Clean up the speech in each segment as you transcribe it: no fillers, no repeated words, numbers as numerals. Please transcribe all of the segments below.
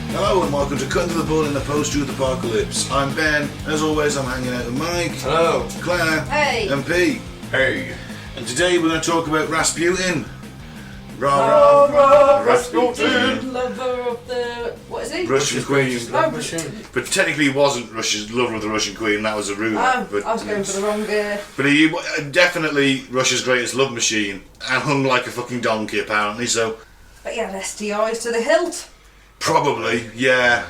Hello and welcome to Cutting to the Ball in the Post-Truth Apocalypse. I'm Ben. As always, I'm hanging out with Mike. Hello. Claire. Hey. And Pete. Hey. And today we're going to talk about Rasputin. Rasputin. Lover of the... what is he? Russian Queen. Oh, But technically he wasn't Russia's lover of the Russian Queen, that was a rumour. oh, I was going for the wrong... But he definitely Russia's greatest love machine and hung like a fucking donkey apparently, so... But he had STIs to the hilt. Probably, yeah.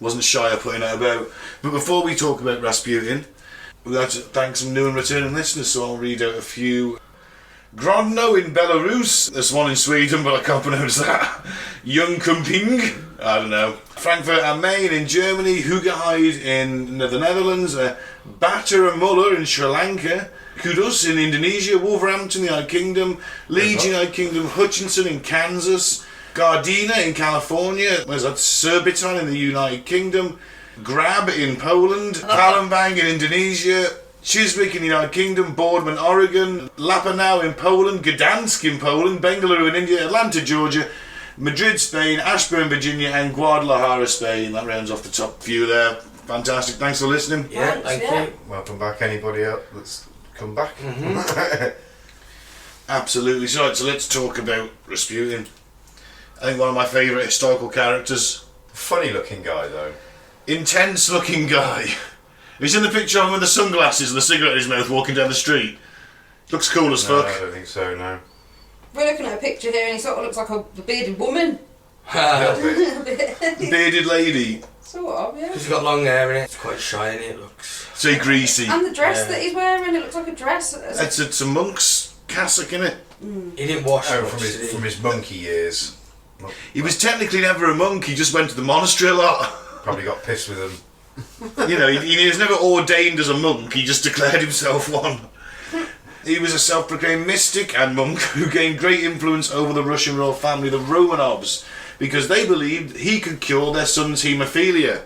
Wasn't shy of putting it about. But before we talk about Rasputin, we'd like to thank some new and returning listeners, so I'll read out a few. Grodno in Belarus, there's one in Sweden, but I can't pronounce that. Jönköping, I don't know. Frankfurt am Main in Germany, Hoogerheide in the Netherlands, Batara Muller in Sri Lanka, Kudus in Indonesia, Wolverhampton, the United Kingdom, Leeds, United Kingdom, Hutchinson in Kansas, Gardena in California, where's that? Surbiton in the United Kingdom, Grab in Poland, Palembang in Indonesia, Chiswick in the United Kingdom, Boardman, Oregon, Lapanau in Poland, Gdansk in Poland, Bengaluru in India, Atlanta, Georgia, Madrid, Spain, Ashburn, Virginia, and Guadalajara, Spain. That rounds off the top few there. Fantastic. Thanks for listening. Yeah, thank you. Welcome back, anybody else that's come back. Absolutely. So let's talk about Rasputin. I think one of my favourite historical characters. Funny looking guy though. Intense looking guy. Have you seen the picture of him with the sunglasses and the cigarette in his mouth walking down the street? Looks cool as No, fuck. I don't think so, no. We're looking at a picture here and he sort of looks like a bearded woman. A little bit. Bearded lady. Sort of, yeah. He's got long hair in it. It's quite shiny, it looks. Say greasy. And the dress Yeah. that he's wearing, it looks like a dress. It's a monk's cassock, innit? He didn't wash Oh, much, from did he? his monkey years. He was technically never a monk, he just went to the monastery a lot. Probably got pissed with them. You know, he was never ordained as a monk, he just declared himself one. He was a self-proclaimed mystic and monk who gained great influence over the Russian royal family, the Romanovs, because they believed he could cure their son's haemophilia.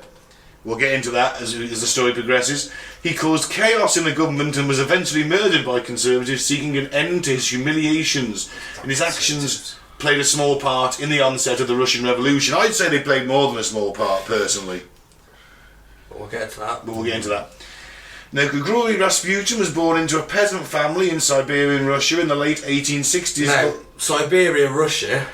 We'll get into that as the story progresses. He caused chaos in the government and was eventually murdered by conservatives seeking an end to his humiliations, and his actions played a small part in the onset of the Russian Revolution. I'd say they played more than a small part, personally. But we'll get to that. But we'll get into that. Now, Grigori Rasputin was born into a peasant family in Siberian Russia in the late 1860s. Now, Siberia, Russia.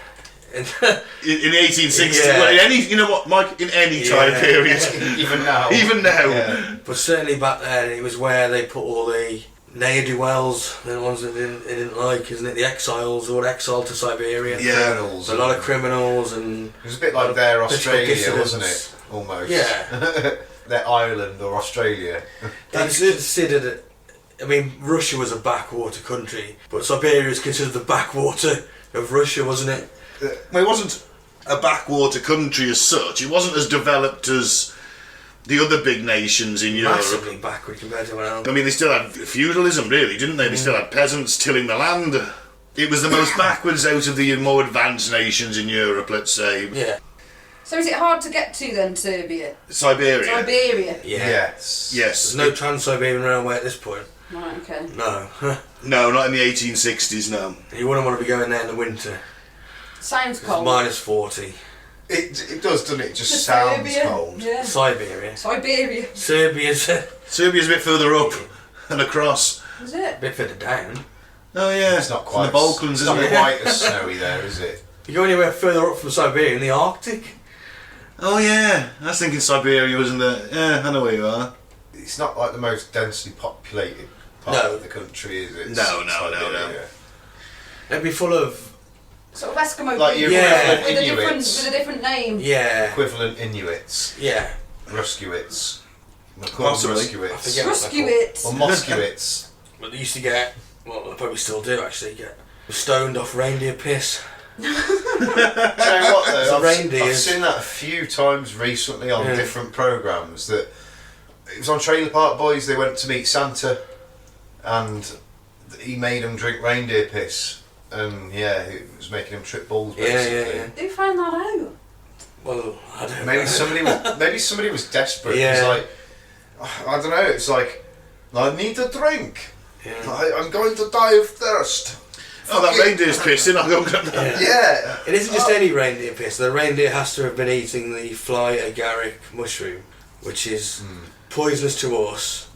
In the 1860s, Yeah. well, in any, you know what, Mike, in any time period. Even now. Even now. Yeah. But certainly back then, it was where they put all the ne'er-do-wells, the ones that they didn't like, isn't it? The exiles, all exiled to Siberia. Yeah. Criminals. A lot of criminals and... It was a bit like their political Australia, dissidents. wasn't it? Almost. Yeah. Their Ireland or Australia. That's considered it. I mean, Russia was a backwater country, but Siberia is considered the backwater of Russia, wasn't it? Well, it wasn't a backwater country as such. It wasn't as developed as the other big nations in Europe. Massively backward compared to everyone else. I mean, they still had feudalism, really, didn't they? They still had peasants tilling the land. It was the most backwards out of the more advanced nations in Europe, let's say. Yeah. So is it hard to get to then, Serbia? Siberia. Siberia. Yeah. Yes. Yes. There's no Trans-Siberian Railway at this point. Right, okay. No. No, not in the 1860s, no. You wouldn't want to be going there in the winter. Sounds It's cold. minus 40. It does, doesn't it? It just To sounds Serbia. cold. Yeah. Siberia. Siberia. Serbia's a Serbia's a bit further up and across. Is it? bit further down. Oh, yeah. It's not From quite. the Balkans, It's isn't not it? quite as snowy there, is it? You go anywhere further up from Siberia in the Arctic. Oh, yeah. I was thinking Siberia wasn't there. Yeah, I know where you are. It's not like the most densely populated part No. of the country, is it? No. Siberia. It'd be full of... Sort of Eskimo Like people your Yeah. equivalent with a different name. Yeah. Equivalent Inuits. Yeah. Ruskiewicz. We'll call them Possibly. Ruskiewicz. I forget what they're called. Ruskiewicz. Or Moskiewicz. But they used to get... Well, they probably still do actually get... Stoned off reindeer piss. Do you know what It's though? a reindeer. I've seen that a few times recently on Yeah. different programmes. That it was on Trailer Park Boys. They went to meet Santa, and he made them drink reindeer piss, and it was making them trip balls basically. Yeah. Who found that out? Well, I don't know. Maybe somebody was desperate. Yeah. It's like, I don't know. It's like, I need a drink. Yeah. I'm going to die of thirst. Oh, that reindeer's pissing. I'll go get that. Yeah. It isn't just any reindeer piss. The reindeer has to have been eating the fly agaric mushroom, which is poisonous to us.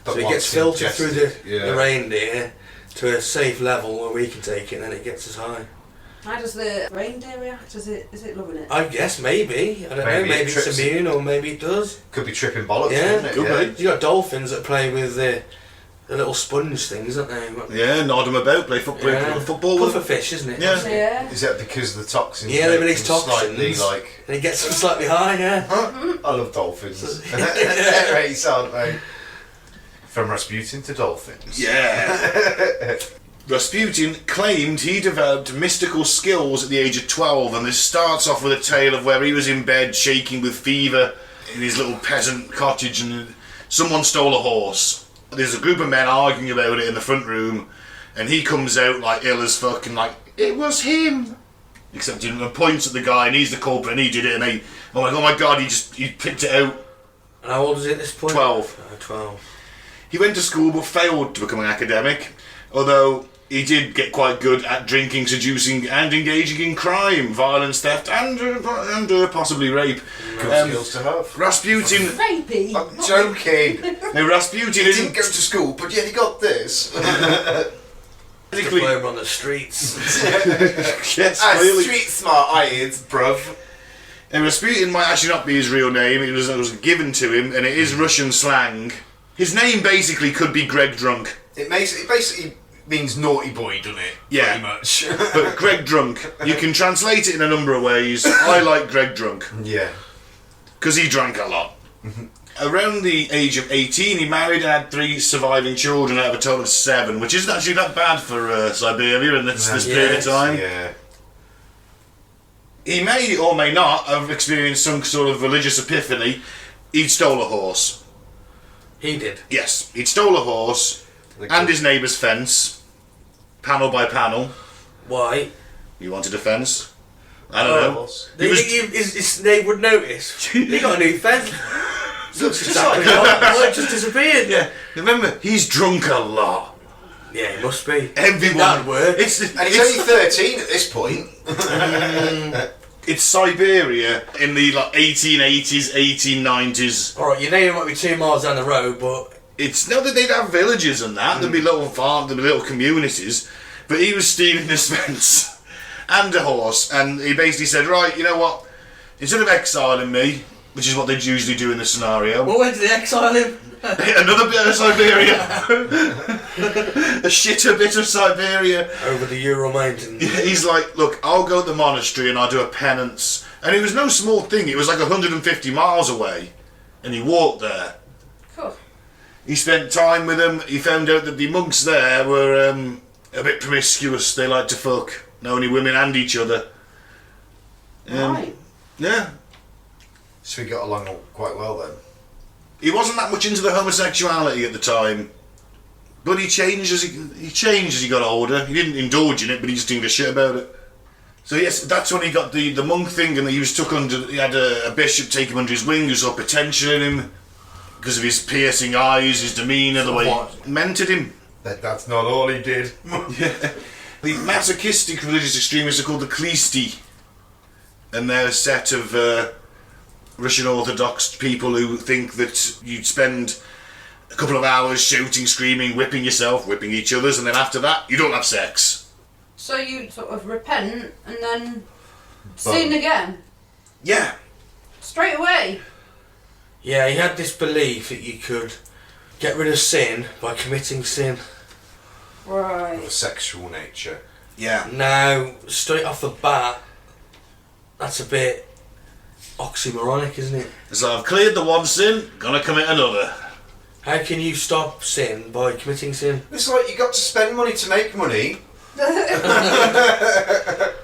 But So it once gets filtered through ingested, the reindeer to a safe level where we can take it, and then it gets us high. How does the reindeer react? Is it loving it? I guess maybe. I don't know. Maybe it Maybe it's trips immune, or maybe it does. Could be tripping bollocks, Yeah, couldn't it? could be. You got dolphins that play with the little sponge things, aren't they? Yeah, nod them about, play football, football with them. Pufferfish, isn't it? Yeah. Yeah. Is that because the toxins? Yeah, they make release them slightly, toxins. like, And it gets them slightly high, yeah. I love dolphins. They're race, aren't they? From Rasputin to dolphins. Yeah. Rasputin claimed he developed mystical skills at the age of 12, and this starts off with a tale of where he was in bed shaking with fever in his little peasant cottage, and someone stole a horse. There's a group of men arguing about it in the front room, and he comes out like ill as fuck and like, it was him. Except he points at the guy and he's the culprit and he did it, and they, oh my god, he picked it out. And how old is he at this point? 12. 12. He went to school but failed to become an academic, although he did get quite good at drinking, seducing and engaging in crime, violence, theft and possibly rape. Good skills to have. Rasputin... Rapey. I'm joking. Now Rasputin He didn't go to school, but yeah, he got this. basically... Play on the streets. Yes, clearly. Street smart irons, bruv. And Rasputin might actually not be his real name, it was given to him, and it is Russian slang. His name basically could be Greg Drunk. It basically means naughty boy, doesn't it? Yeah. Pretty much. But Greg Drunk, you can translate it in a number of ways. I like Greg Drunk, Yeah. because he drank a lot. Around the age of 18, he married and had 3 surviving children out of a total of 7, which isn't actually that bad for Siberia in this period of time. Yeah. He may or may not have experienced some sort of religious epiphany. He'd stole a horse. He did. Yes, he'd stole a horse and his neighbour's fence, panel by panel. Why? You wanted a fence? I don't know. His neighbour would notice. He got a new fence. Looks exactly like it just disappeared. Yeah, remember, he's drunk a lot. Yeah, he must be. Everyone. That'd work. And he's only 13 at this point. It's Siberia in the 1880s, 1890s. Alright, your neighbour might be 2 miles down the road, but... It's not that they'd have villages and that. There'd be little farms, there'd be little communities. But he was stealing this fence and a horse, and he basically said, right, you know what? Instead of exiling me, which is what they'd usually do in this scenario. Well, where did they exile him? Another bit of Siberia. A shitter bit of Siberia. Over the Ural Mountains. He's like, look, I'll go to the monastery and I'll do a penance. And it was no small thing. It was like 150 miles away. And he walked there. Cool. He spent time with them. He found out that the monks there were a bit promiscuous. They liked to fuck. Not only women and each other. Right. Yeah. So we got along quite well then. He wasn't that much into the homosexuality at the time. But he changed as he got older. He didn't indulge in it, but he just didn't give a shit about it. So yes, that's when he got the monk thing, and he was took under. He had a bishop take him under his wing, who saw potential in him because of his piercing eyes, his demeanour, the way he mentored him. That's not all he did. Yeah. The masochistic religious extremists are called the Klisti, and they're a set of Russian Orthodox people who think that you'd spend a couple of hours shouting, screaming, whipping yourself, whipping each other's, and then after that, you don't have sex. So you sort of repent and then sin again? Yeah. Straight away? Yeah, he had this belief that you could get rid of sin by committing sin. Of a Right. sexual nature. Yeah. Now, straight off the bat, that's a bit oxymoronic, isn't it? So I've cleared the one sin, gonna commit another. How can you stop sin by committing sin? It's like you got to spend money to make money. Well,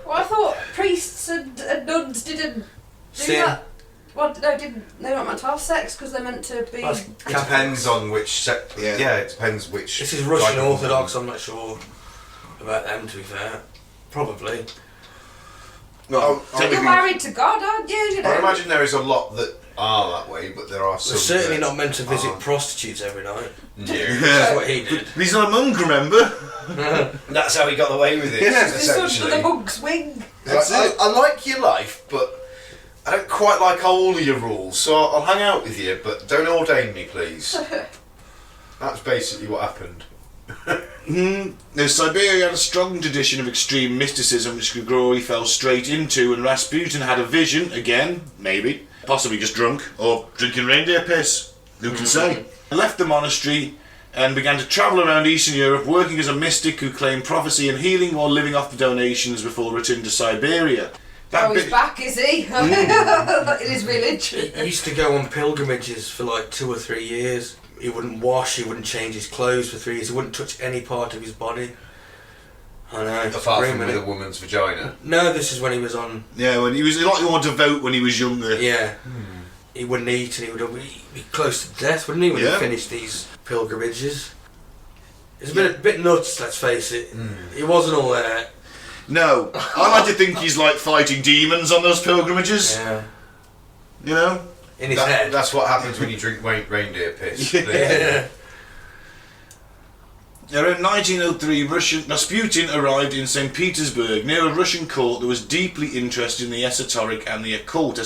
I thought priests and nuns didn't do Sin. that. Well, no, didn't. They weren't not to have sex because they're meant to be. It depends on which Yeah. it depends which. This is Russian type of Orthodox. woman. I'm not sure about them. To be fair, probably. Well, You're married to God, aren't you? You know. I imagine there is a lot that are that way, but there are some. They're certainly that not meant to visit aren't. prostitutes every night. No. That's what he did. But he's not a monk, remember? That's how he got away with it. Yeah. It's under essentially. the monk's wing. That's it. I like your life, but I don't quite like all of your rules, so I'll hang out with you, but don't ordain me, please. That's basically what happened. Now, Siberia had a strong tradition of extreme mysticism which Grigori fell straight into, and Rasputin had a vision, again, maybe, possibly just drunk, or drinking reindeer piss, who can say. He left the monastery and began to travel around Eastern Europe, working as a mystic who claimed prophecy and healing while living off the donations before returning to Siberia. That Oh, he's bit- back, is he? In his village. He used to go on pilgrimages for like 2 or 3 years. He wouldn't wash, he wouldn't change his clothes for 3 years, he wouldn't touch any part of his body. I know. Apart grim, from with innit? a woman's vagina. No, this is when he was on. Yeah, when he was like he wanted to vote when he was younger. Yeah. He wouldn't eat and he would be close to death, wouldn't he, when Yeah. he finished these pilgrimages? It's a bit nuts, let's face it. He wasn't all there. No, I like to think he's like fighting demons on those pilgrimages. Yeah. You know. In his head. That's what happens when you drink reindeer piss. Yeah. Around 1903, Rasputin arrived in St. Petersburg near a Russian court that was deeply interested in the esoteric and the occult.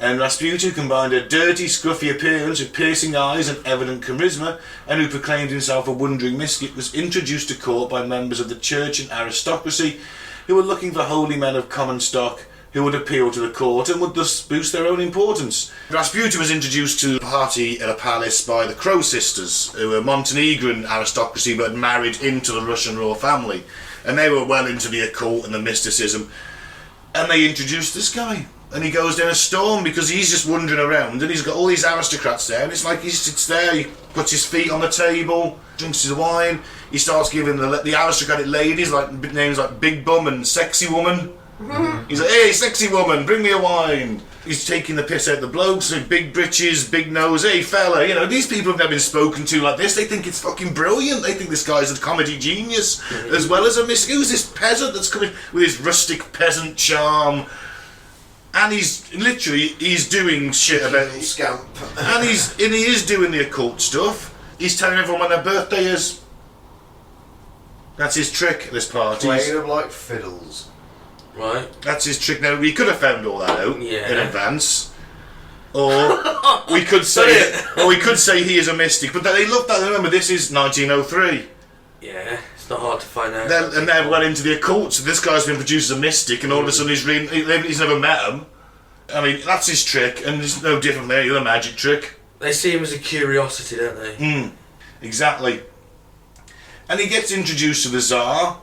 And Rasputin combined a dirty, scruffy appearance with piercing eyes and evident charisma, and who proclaimed himself a wandering mystic, was introduced to court by members of the church and aristocracy who were looking for holy men of common stock who would appeal to the court and would thus boost their own importance. Rasputin was introduced to a party at a palace by the Crow sisters, who were Montenegrin aristocracy but had married into the Russian royal family, and they were well into the occult and the mysticism, and they introduced this guy. And he goes down a storm because he's just wandering around and he's got all these aristocrats there, and it's like he sits there, he puts his feet on the table, drinks his wine, he starts giving the aristocratic ladies like names like Big Bum and Sexy Woman. He's like, hey, sexy woman, bring me a wine. He's taking the piss out the blokes with big britches, big nose. Hey, fella, you know, these people have never been spoken to like this. They think it's fucking brilliant. They think this guy's a comedy genius, as well as a who's this peasant that's coming with his rustic peasant charm. And he's doing shit about Little scamp. and he is doing the occult stuff. He's telling everyone when their birthday is. That's his trick at this party. Playing them like fiddles. Right. That's his trick. Now we could have found all that out Yeah. in advance, or we could say he is a mystic. But they love that. Remember, this is 1903. Yeah, it's not hard to find out. They're well into the occult. So this guy's been produced as a mystic, and all of a sudden he's never met him. I mean, that's his trick, and it's no different than any other magic trick. They see him as a curiosity, don't they? Exactly. And he gets introduced to the Tsar.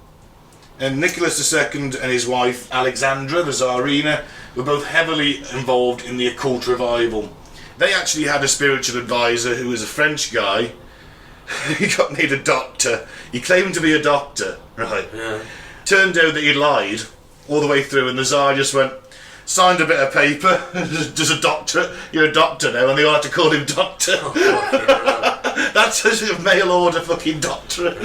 And Nicholas II and his wife Alexandra, the Tsarina, were both heavily involved in the occult revival. They actually had a spiritual advisor who was a French guy. He got made a doctor. He claimed to be a doctor, right? Yeah. Turned out that he lied all the way through, and the Tsar just went, signed a bit of paper, just a doctor, you're a doctor now, and they all had to call him doctor. That's a mail order fucking doctorate.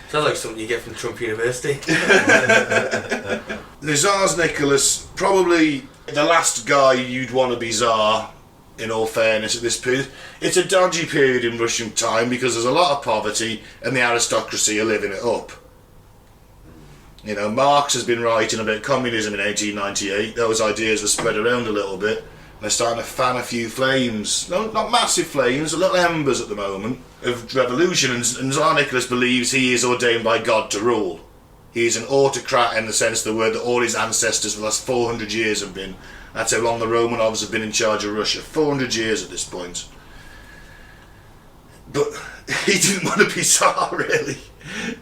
Sounds like something you get from Trump University. The Tsar's Nicholas, probably the last guy you'd want to be Tsar, in all fairness, at this period. It's a dodgy period in Russian time because there's a lot of poverty and the aristocracy are living it up. You know, Marx has been writing about communism in 1898. Those ideas were spread around a little bit. They're starting to fan a few flames. No, not massive flames, little embers at the moment of revolution. And Tsar Nicholas believes he is ordained by God to rule. He is an autocrat in the sense of the word that all his ancestors for the last 400 years have been. That's how long the Romanovs have been in charge of Russia. 400 years at this point. But he didn't want to be Tsar, really.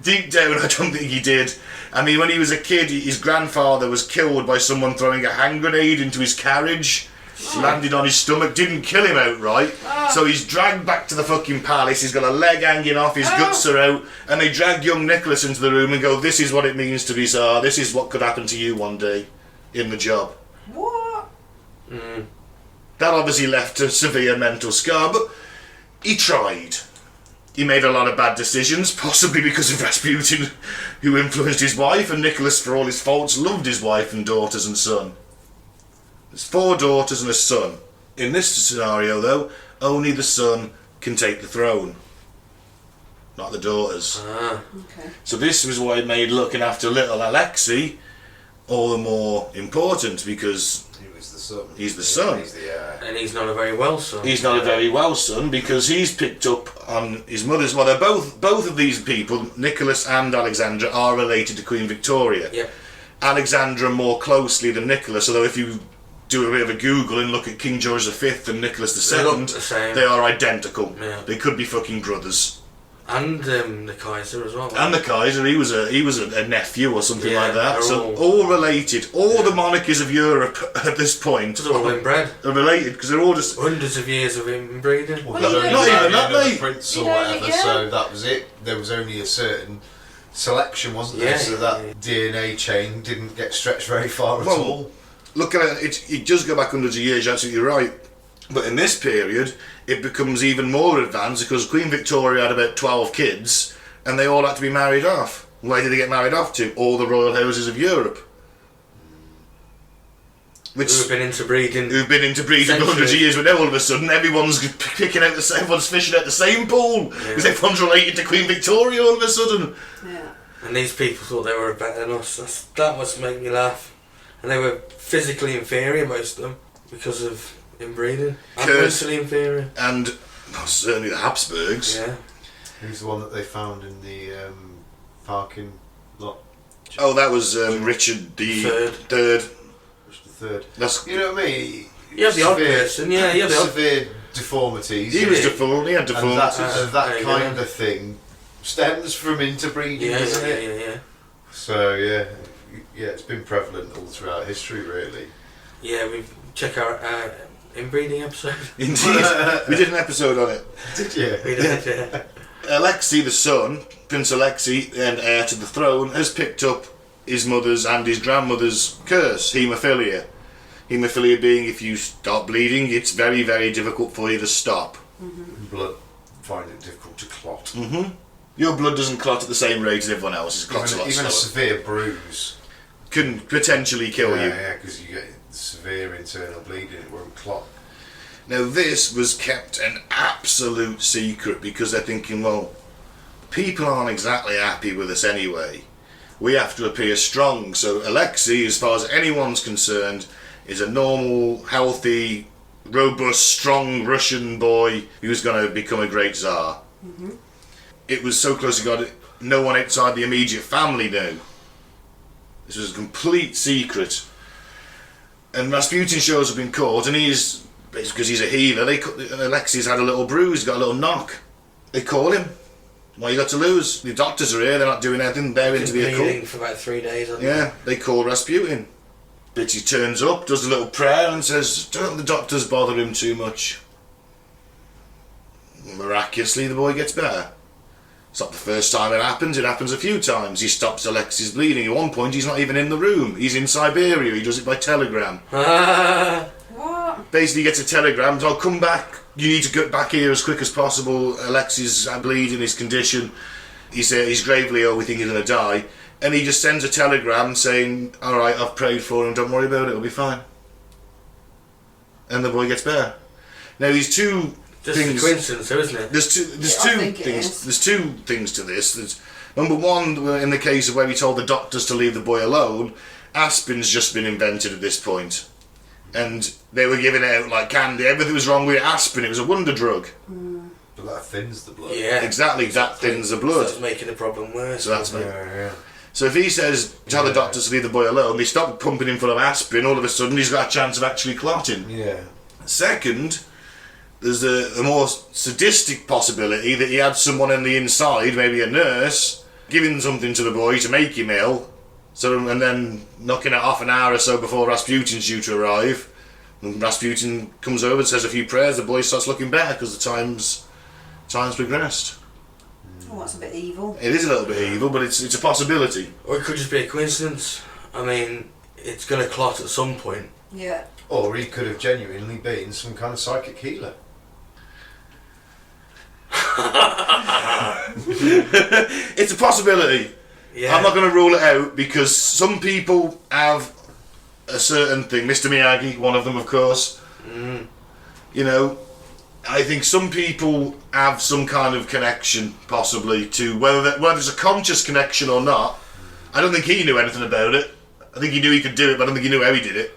Deep down, I don't think he did. I mean, when he was a kid, his grandfather was killed by someone throwing a hand grenade into his carriage. Landed on his stomach, didn't kill him outright. So he's dragged back to the fucking palace. He's got a leg hanging off, his guts are out, and they drag young Nicholas into the room and go, this is what it means to be Tsar. This is what could happen to you one day in the job. What? That obviously left a severe mental scar, but he tried. He made a lot of bad decisions, possibly because of Rasputin, who influenced his wife, and Nicholas, for all his faults, loved his wife and daughters and son. There's 4 daughters and a son. In this scenario, though, only the son can take the throne, not the daughters. Okay. So this was what made looking after little Alexei all the more important, because He was the son. He's the son. He's the heir. And he's not a very well son. he's not a very well son, because he's picked up on his mother's. Well, they're both of these people, Nicholas and Alexandra, are related to Queen Victoria. Yep. Alexandra more closely than Nicholas, although if you do a bit of a Google and look at King George V and Nicholas They look II, the same. they are identical. Yeah. They could be fucking brothers. And the Kaiser as well. And the Kaiser, he was a nephew or something Yeah, like that. they're So all related. All the monarchies of Europe at this point They're all inbred. are related, because they're all just. Hundreds of years of inbreeding. Well, Well, they'd you only don't- not even marry that, another mate. prince You or don't- whatever, yeah. so that was it. There was only a certain selection, wasn't there? Yeah, So that DNA chain didn't get stretched very far at Well, all. Look at it, it does go back hundreds of years, you're absolutely right. But in this period, it becomes even more advanced, because Queen Victoria had about 12 kids, and they all had to be married off. Where did they get married off to? All the royal houses of Europe. Which, Who've been into breeding. who've been into breeding for Centuries. hundreds of years, but now all of a sudden everyone's picking out the same, everyone's fishing out the same pool, because everyone's related to Queen Victoria all of a sudden. Yeah. And these people thought they were better than us. That must make me laugh. And they were physically inferior, most of them, because of inbreeding. And Curse. mentally inferior. And well, certainly the Habsburgs. Yeah. Who's the one that they found in the parking lot? Oh, that was Richard the Third. Which the third? That's, You know what I mean? You have the odd person, yeah, you have the odd. severe deformities. he was Yeah. deformed, he had and deformities. that There you kind go. of thing stems from interbreeding, Yeah, doesn't yeah, it? yeah. So yeah, it's been prevalent all throughout history, really. Yeah, we check our inbreeding episode. Indeed. We did an episode on it. Did you? We did, yeah. Alexei, the son, Prince Alexei, and heir to the throne, has picked up his mother's and his grandmother's curse, haemophilia. Haemophilia being, if you start bleeding, it's very, very difficult for you to stop. Blood, find it difficult to clot. Mm-hmm. Your blood doesn't clot at the same rate as everyone else's. It clots a lot Even a slower. severe bruise. Can potentially kill you. Yeah, because you get severe internal bleeding, it won't clot. Now this was kept an absolute secret, because they're thinking, well, people aren't exactly happy with us anyway. We have to appear strong. So Alexei, as far as anyone's concerned, is a normal, healthy, robust, strong Russian boy who's going to become a great Tsar. Mm-hmm. It was so close to God, no one outside the immediate family knew. This was a complete secret. And Rasputin shows up in court, and it's because he's a healer. Alexei's had a little bruise, got a little knock. They call him. What you got to lose? The doctors are here, they're not doing anything, they're into the Bleeding occult. for about 3 days. I think. Yeah, they call Rasputin. But he turns up, does a little prayer, and says, don't the doctors bother him too much. Miraculously, the boy gets better. It's not the first time it happens a few times. He stops Alexei's bleeding. At one point, he's not even in the room. He's in Siberia. He does it by telegram. What? Basically, he gets a telegram, I'll come back. You need to get back here as quick as possible. Alexei's bleeding, his condition. He's gravely ill, we think he's going to die. And he just sends a telegram saying, alright, I've prayed for him, don't worry about it, it'll be fine. And the boy gets better. Now, these two Just things... a coincidence, though, isn't it? There's Yeah, I think it is. There's two things to this. There's, number one, in the case of where he told the doctors to leave the boy alone, aspirin's just been invented at this point. And they were giving it out like candy. Everything was wrong with aspirin. It was a wonder drug. But that thins the blood. Yeah. Exactly, that thins the blood. That's making the problem worse. So that's Yeah. So if he says, tell the doctors to leave the boy alone, they stop pumping him full of aspirin, all of a sudden he's got a chance of actually clotting. Yeah. Second, there's a more sadistic possibility that he had someone on the inside, maybe a nurse, giving something to the boy to make him ill, and then knocking it off an hour or so before Rasputin's due to arrive. And Rasputin comes over and says a few prayers, the boy starts looking better because the time's progressed. Oh, that's a bit evil. It is a little bit evil, but it's a possibility. Or it could just be a coincidence. I mean, it's going to clot at some point. Yeah. Or he could have genuinely been some kind of psychic healer. It's a possibility. Yeah. I'm not going to rule it out because some people have a certain thing. Mr. Miyagi, one of them, of course. You know, I think some people have some kind of connection, possibly, to whether it's a conscious connection or not. I don't think he knew anything about it. I think he knew he could do it, but I don't think he knew how he did it.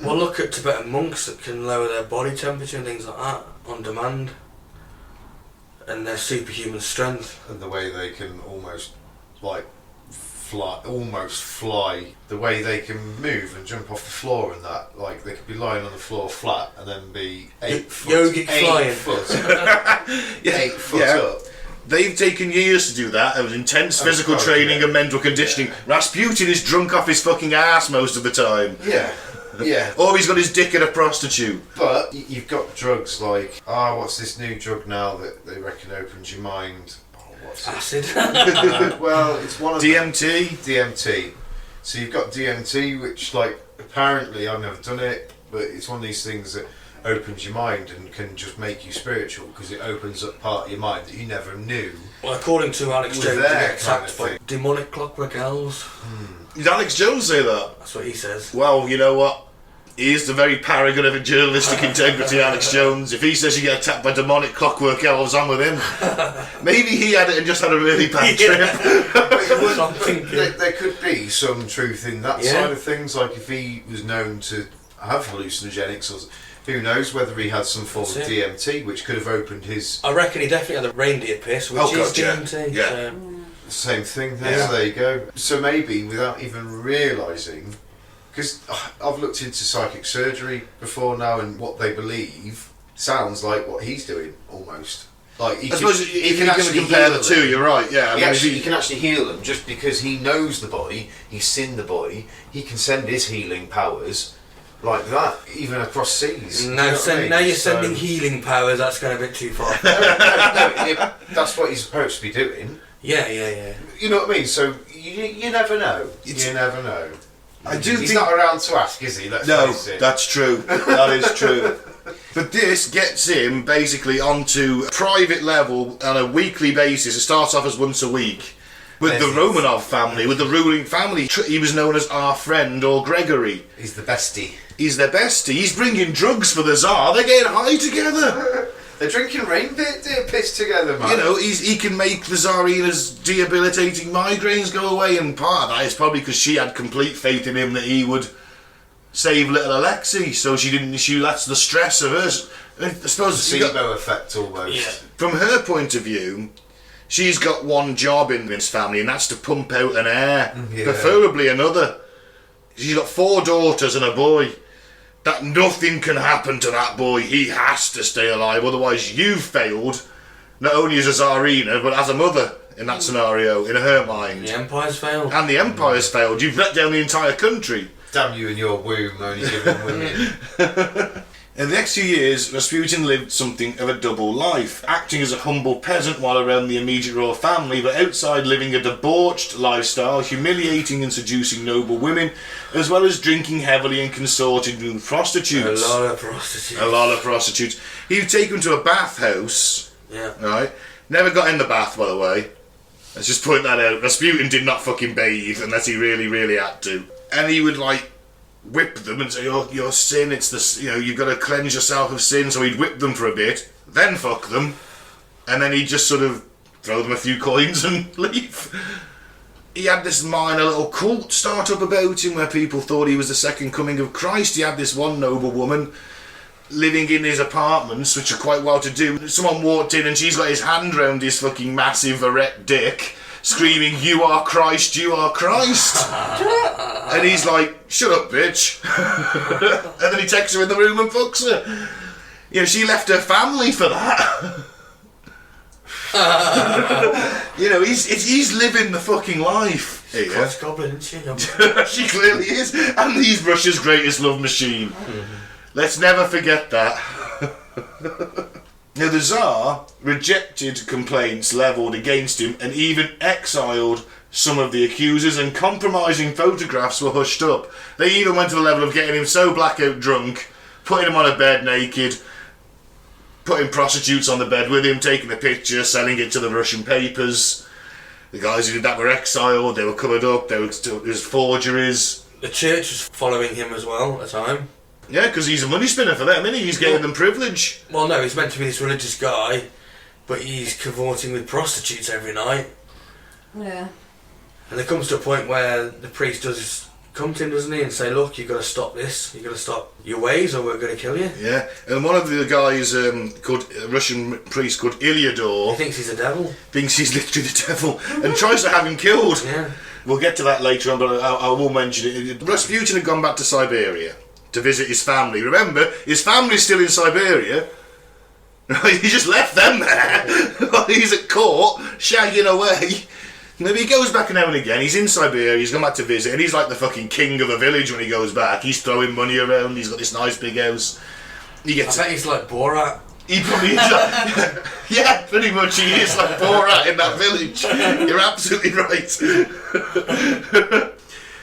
Well, look at Tibetan monks that can lower their body temperature and things like that on demand. And their superhuman strength. And the way they can almost fly, the way they can move and jump off the floor and that, like they could be lying on the floor flat and then be 8 foot, yogic flying. 8 foot up. They've taken years to do that. It was intense physical training and mental conditioning. Rasputin is drunk off his fucking ass most of the time. Yeah. Yeah. Or he's got his dick in a prostitute. But you've got drugs like, what's this new drug now that they reckon opens your mind? What's it? Acid. Well, it's one of DMT? DMT. So you've got DMT, which, like, apparently, I've never done it, but it's one of these things that opens your mind and can just make you spiritual because it opens up part of your mind that you never knew. Well, according to Alex Was Jones, there he gets kind attacked of by thing. demonic clockwork elves. Did Alex Jones say that? That's what he says. Well, you know what? He is the very paragon of journalistic integrity, Alex Jones. If he says you get attacked by demonic clockwork elves, I'm with him. Maybe he had it and just had a really bad trip. There could be some truth in that side of things. Like if he was known to have hallucinogenics, or who knows whether he had some form of DMT, which could have opened his. I reckon he definitely had a reindeer piss, which is DMT. Yeah. So. Same thing there. So there you go. So maybe without even realising. Because I've looked into psychic surgery before now, and what they believe sounds like what he's doing almost. Like I suppose if you're going to compare the two, you're right. Yeah, He can actually heal them just because he knows the body, he's seen the body. He can send his healing powers like that, even across seas. Now you're sending healing powers. That's going a bit too far. No, that's what he's supposed to be doing. Yeah. You know what I mean? So you never know. You never know. He's not around to ask, is he? Let's face it. That's true. That is true. But this gets him basically onto a private level on a weekly basis. It starts off as once a week. With the Romanov family, with the ruling family. He was known as our friend or Gregory. He's the bestie. He's their bestie. He's bringing drugs for the Tsar. They're getting high together. They're drinking piss together, man. You know, he can make the Tsarina's debilitating migraines go away, and part of that is probably because she had complete faith in him that he would save little Alexei, so that's the stress of hers. I suppose the placebo effect almost. Yeah. From her point of view, she's got one job in this family, and that's to pump out an heir, preferably another. She's got 4 daughters and a boy. That nothing can happen to that boy. He has to stay alive, otherwise you've failed, not only as a Tsarina, but as a mother in that scenario, in her mind. The Empire's failed. And the Empire's failed. You've let down the entire country. Damn you and your womb, only giving women. In the next few years, Rasputin lived something of a double life, acting as a humble peasant while around the immediate royal family, but outside living a debauched lifestyle, humiliating and seducing noble women, as well as drinking heavily and consorting with prostitutes. A lot of prostitutes. He would take them to a bathhouse. Yeah. Right? Never got in the bath, by the way. Let's just point that out. Rasputin did not fucking bathe unless he really, really had to. And he would, whip them and say, your sin, it's this, you've got to cleanse yourself of sin. So he'd whip them for a bit, then fuck them, and then he'd just sort of throw them a few coins and leave. He had this minor little cult start up about him where people thought he was the second coming of Christ. He had this one noble woman living in his apartments, which are quite well to do. Someone walked in and she's got his hand round his fucking massive erect dick, screaming, "You are Christ, you are Christ." And he's like, "Shut up, bitch." And then he takes her in the room and fucks her. She left her family for that. He's living the fucking life. Christ Goblin, isn't she? She clearly is. And he's Russia's greatest love machine. Let's never forget that. Now, the Tsar rejected complaints levelled against him and even exiled some of the accusers, and compromising photographs were hushed up. They even went to the level of getting him so blackout drunk, putting him on a bed naked, putting prostitutes on the bed with him, taking a picture, selling it to the Russian papers. The guys who did that were exiled, they were covered up, there was forgeries. The church was following him as well at the time. Yeah, because he's a money spinner for them, isn't he? He's getting them privilege. Well, no, he's meant to be this religious guy, but he's cavorting with prostitutes every night. Yeah. And there comes to a point where the priest does come to him, doesn't he, and say, look, you've got to stop this, you've got to stop your ways or we're going to kill you. Yeah, and one of the guys, called a Russian priest called Ilyador, He thinks he's a devil. thinks he's literally the devil and tries to have him killed. Yeah. We'll get to that later on, but I will mention it. Rasputin had gone back to Siberia to visit his family. Remember, his family's still in Siberia. He just left them there. He's at court, shagging away. Maybe he goes back now and again. He's in Siberia, he's gone back to visit, and he's like the fucking king of the village when he goes back. He's throwing money around, he's got this nice big house. He I gets bet he's like Borat. He probably is like, yeah, pretty much he is like Borat in that village. You're absolutely right.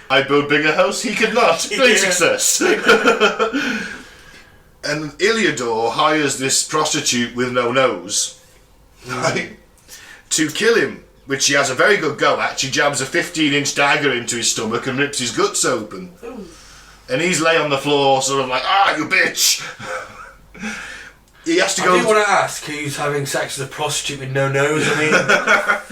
I build bigger house, he could not. Great success. And Ilyador hires this prostitute with no nose, right, to kill him, which she has a very good go at. She jabs a 15-inch dagger into his stomach and rips his guts open. Ooh. And he's lay on the floor sort of like, you bitch. He has to go. I do want to ask who's having sex with a prostitute with no nose. I mean,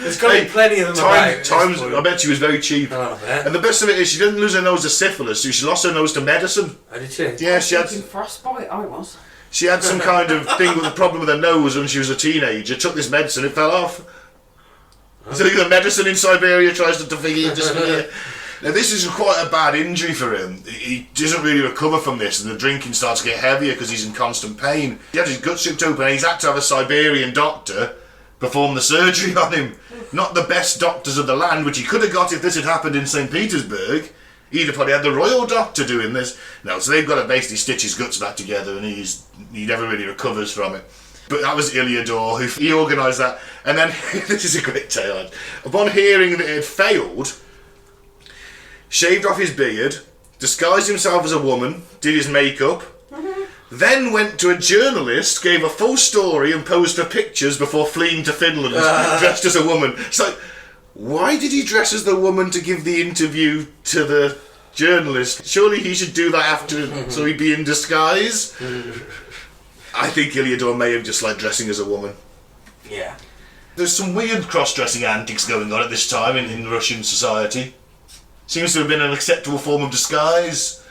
there's got to be plenty of them about. Times, I bet she was very cheap. Oh, I bet. And the best of it is she didn't lose her nose to syphilis, so she lost her nose to medicine. I did too. Yeah, she had Thinking frostbite, I was. some kind of thing with a problem with her nose when she was a teenager. Took this medicine, it fell off. So the medicine in Siberia tries to disappear. Now this is quite a bad injury for him. He doesn't really recover from this, and the drinking starts to get heavier because he's in constant pain. He had his guts ripped open, and he's had to have a Siberian doctor perform the surgery on him. Not the best doctors of the land, which he could have got if this had happened in St. Petersburg. He'd have probably had the royal doctor doing this. No, so they've got to basically stitch his guts back together, and he never really recovers from it. But that was Ilyador, he organised that. And then, this is a great tale. Upon hearing that it had failed, shaved off his beard, disguised himself as a woman, did his makeup, then went to a journalist, gave a full story and posed for pictures before fleeing to Finland dressed as a woman. It's like, why did he dress as the woman to give the interview to the journalist? Surely he should do that after, so he'd be in disguise. I think Ilyador may have just liked dressing as a woman. Yeah. There's some weird cross-dressing antics going on at this time in Russian society. Seems to have been an acceptable form of disguise.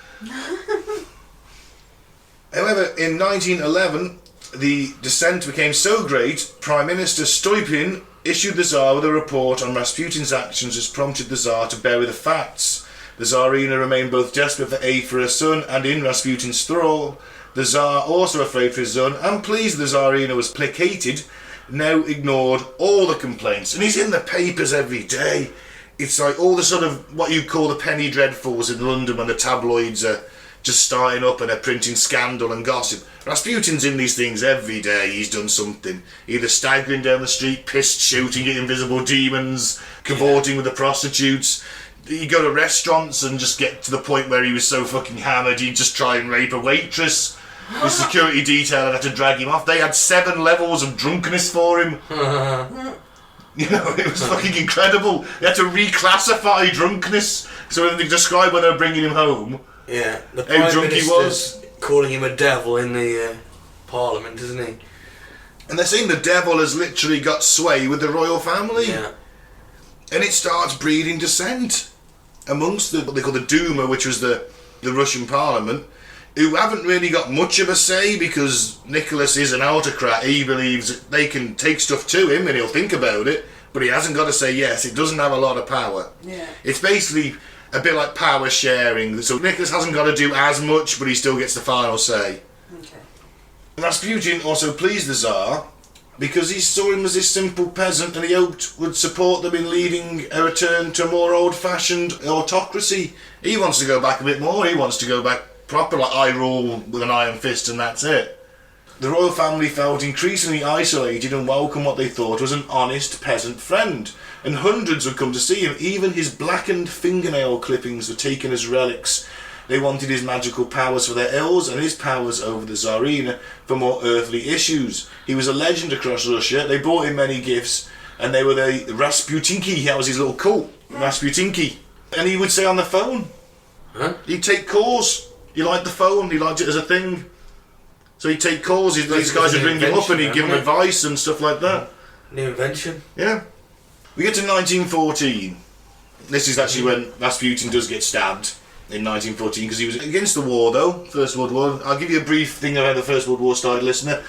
However, in 1911, the dissent became so great, Prime Minister Stolypin issued the Tsar with a report on Rasputin's actions, which prompted the Tsar to bury the facts. The Tsarina remained both desperate for aid for her son and in Rasputin's thrall. The Tsar, also afraid for his son, and pleased the Tsarina was placated, now ignored all the complaints. And he's in the papers every day. It's like all the sort of what you call the penny dreadfuls in London when the tabloids are just starting up and they're printing scandal and gossip. Rasputin's in these things every day. He's done something. Either staggering down the street, pissed, shooting at invisible demons, cavorting with the prostitutes. He'd go to restaurants and just get to the point where he was so fucking hammered he'd just try and rape a waitress. The security detail had to drag him off. They had 7 levels of drunkenness for him. You know, it was fucking incredible. They had to reclassify drunkenness so when they describe when they were bringing him home. Yeah, the how Prime drunk he Minister's was. calling him a devil in the Parliament, isn't he? And they're saying the devil has literally got sway with the royal family. Yeah. And it starts breeding dissent amongst what they call the Duma, which was the Russian Parliament, who haven't really got much of a say because Nicholas is an autocrat. He believes they can take stuff to him and he'll think about it, but he hasn't got to say yes. It doesn't have a lot of power. Yeah. It's basically a bit like power sharing. So Nicholas hasn't got to do as much, but he still gets the final say. Okay. Rasputin also pleased the Tsar because he saw him as this simple peasant and he hoped would support them in leading a return to a more old-fashioned autocracy. He wants to go back a bit more. He wants to go back proper, like I rule with an iron fist and that's it. The royal family felt increasingly isolated and welcomed what they thought was an honest peasant friend, and hundreds would come to see him. Even his blackened fingernail clippings were taken as relics. They wanted his magical powers for their ills and his powers over the Tsarina for more earthly issues. He was a legend across Russia. They brought him many gifts, and they were the Rasputinki. That was his little cult, Rasputinki. And he would say on the phone, he'd take calls. He liked the phone, he liked it as a thing. So he'd take calls, these guys would ring him up and he'd give him advice and stuff like that. New invention. Yeah. We get to 1914. This is actually when Rasputin does get stabbed. In 1914, because he was against the war though, First World War. I'll give you a brief thing about the First World War started, listener.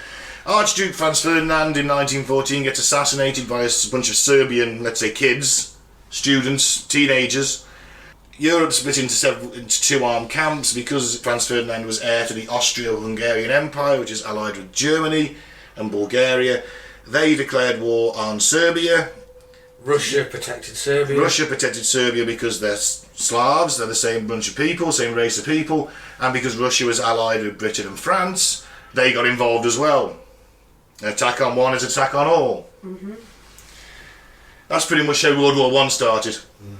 Archduke Franz Ferdinand in 1914 gets assassinated by a bunch of Serbian, let's say kids, students, teenagers. Europe split into two armed camps because Franz Ferdinand was heir to the Austro-Hungarian Empire, which is allied with Germany and Bulgaria. They declared war on Serbia. Russia protected Serbia. Russia protected Serbia because they're Slavs, they're the same bunch of people, same race of people, and because Russia was allied with Britain and France, they got involved as well. An attack on one is an attack on all. Mm-hmm. That's pretty much how World War One started. Mm-hmm.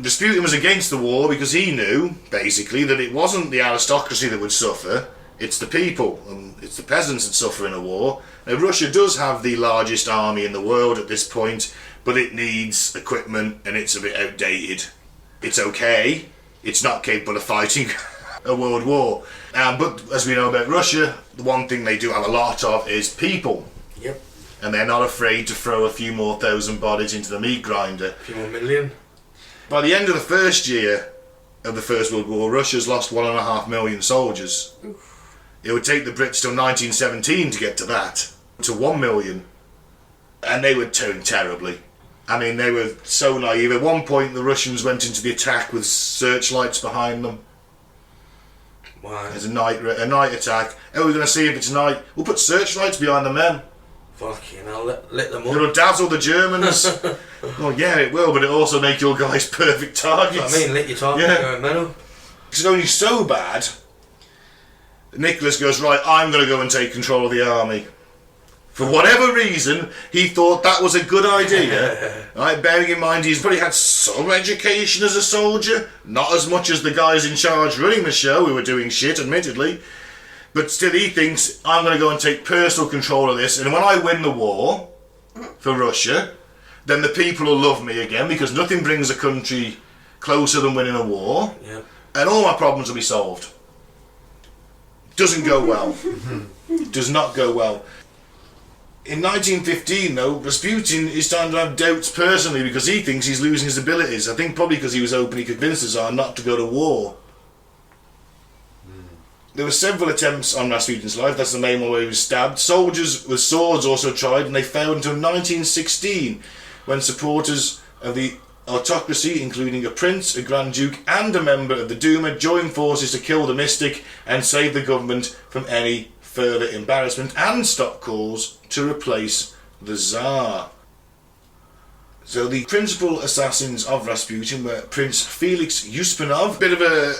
Rasputin was against the war because he knew, basically, that it wasn't the aristocracy that would suffer, it's the people, and it's the peasants that suffer in a war. Now, Russia does have the largest army in the world at this point, but it needs equipment and it's a bit outdated. It's okay, it's not capable of fighting a world war. But as we know about Russia, the one thing they do have a lot of is people. Yep. And they're not afraid to throw a few more thousand bodies into the meat grinder. A few more million. By the end of the first year of the First World War, Russia's lost 1.5 million soldiers. Oof. It would take the Brits till 1917 to get to that, to 1 million. And they were doing terribly. I mean, they were so naive. At one point, the Russians went into the attack with searchlights behind them. Wow. There's a night attack. Oh, we're going to see if it's night. We'll put searchlights behind the men. Fucking hell, lit them up. It'll dazzle the Germans. Well, yeah, it will, but it'll also make your guys perfect targets. That's what I mean, lit your target, going mental. It's only so bad. Nicholas goes, right, I'm going to go and take control of the army. For whatever reason, he thought that was a good idea. Right, bearing in mind he's probably had some education as a soldier, not as much as the guys in charge running the show who were doing shit, admittedly. But still he thinks, I'm going to go and take personal control of this, and when I win the war for Russia, then the people will love me again, because nothing brings a country closer than winning a war, and all my problems will be solved. Doesn't go well. Does not go well. In 1915, though, Rasputin is starting to have doubts personally because he thinks he's losing his abilities. I think probably because he was openly convinced the Tsar not to go to war. There were several attempts on Rasputin's life. That's the main one where he was stabbed. Soldiers with swords also tried, and they failed until 1916, when supporters of the autocracy, including a prince, a grand duke, and a member of the Duma, joined forces to kill the mystic and save the government from any further embarrassment and stop calls to replace the Tsar. So the principal assassins of Rasputin were Prince Felix Uspanov, bit of a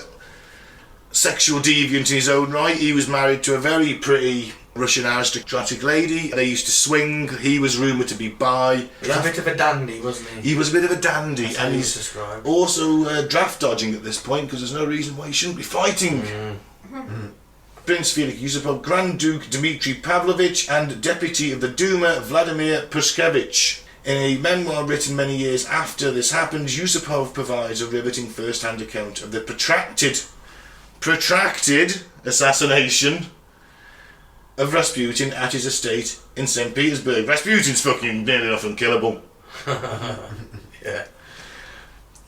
sexual deviant in his own right. He was married to a very pretty Russian aristocratic lady. They used to swing. He was rumoured to be bi. He was a bit of a dandy, wasn't he? He was a bit of a dandy. That's and he's described. Also draft dodging at this point because there's no reason why he shouldn't be fighting. Prince Felix Yusupov, Grand Duke Dmitry Pavlovich, and Deputy of the Duma Vladimir Pushkevich. In a memoir written many years after this happened, Yusupov provides a riveting first-hand account of the protracted assassination of Rasputin at his estate in St. Petersburg. Rasputin's fucking nearly enough unkillable. Yeah.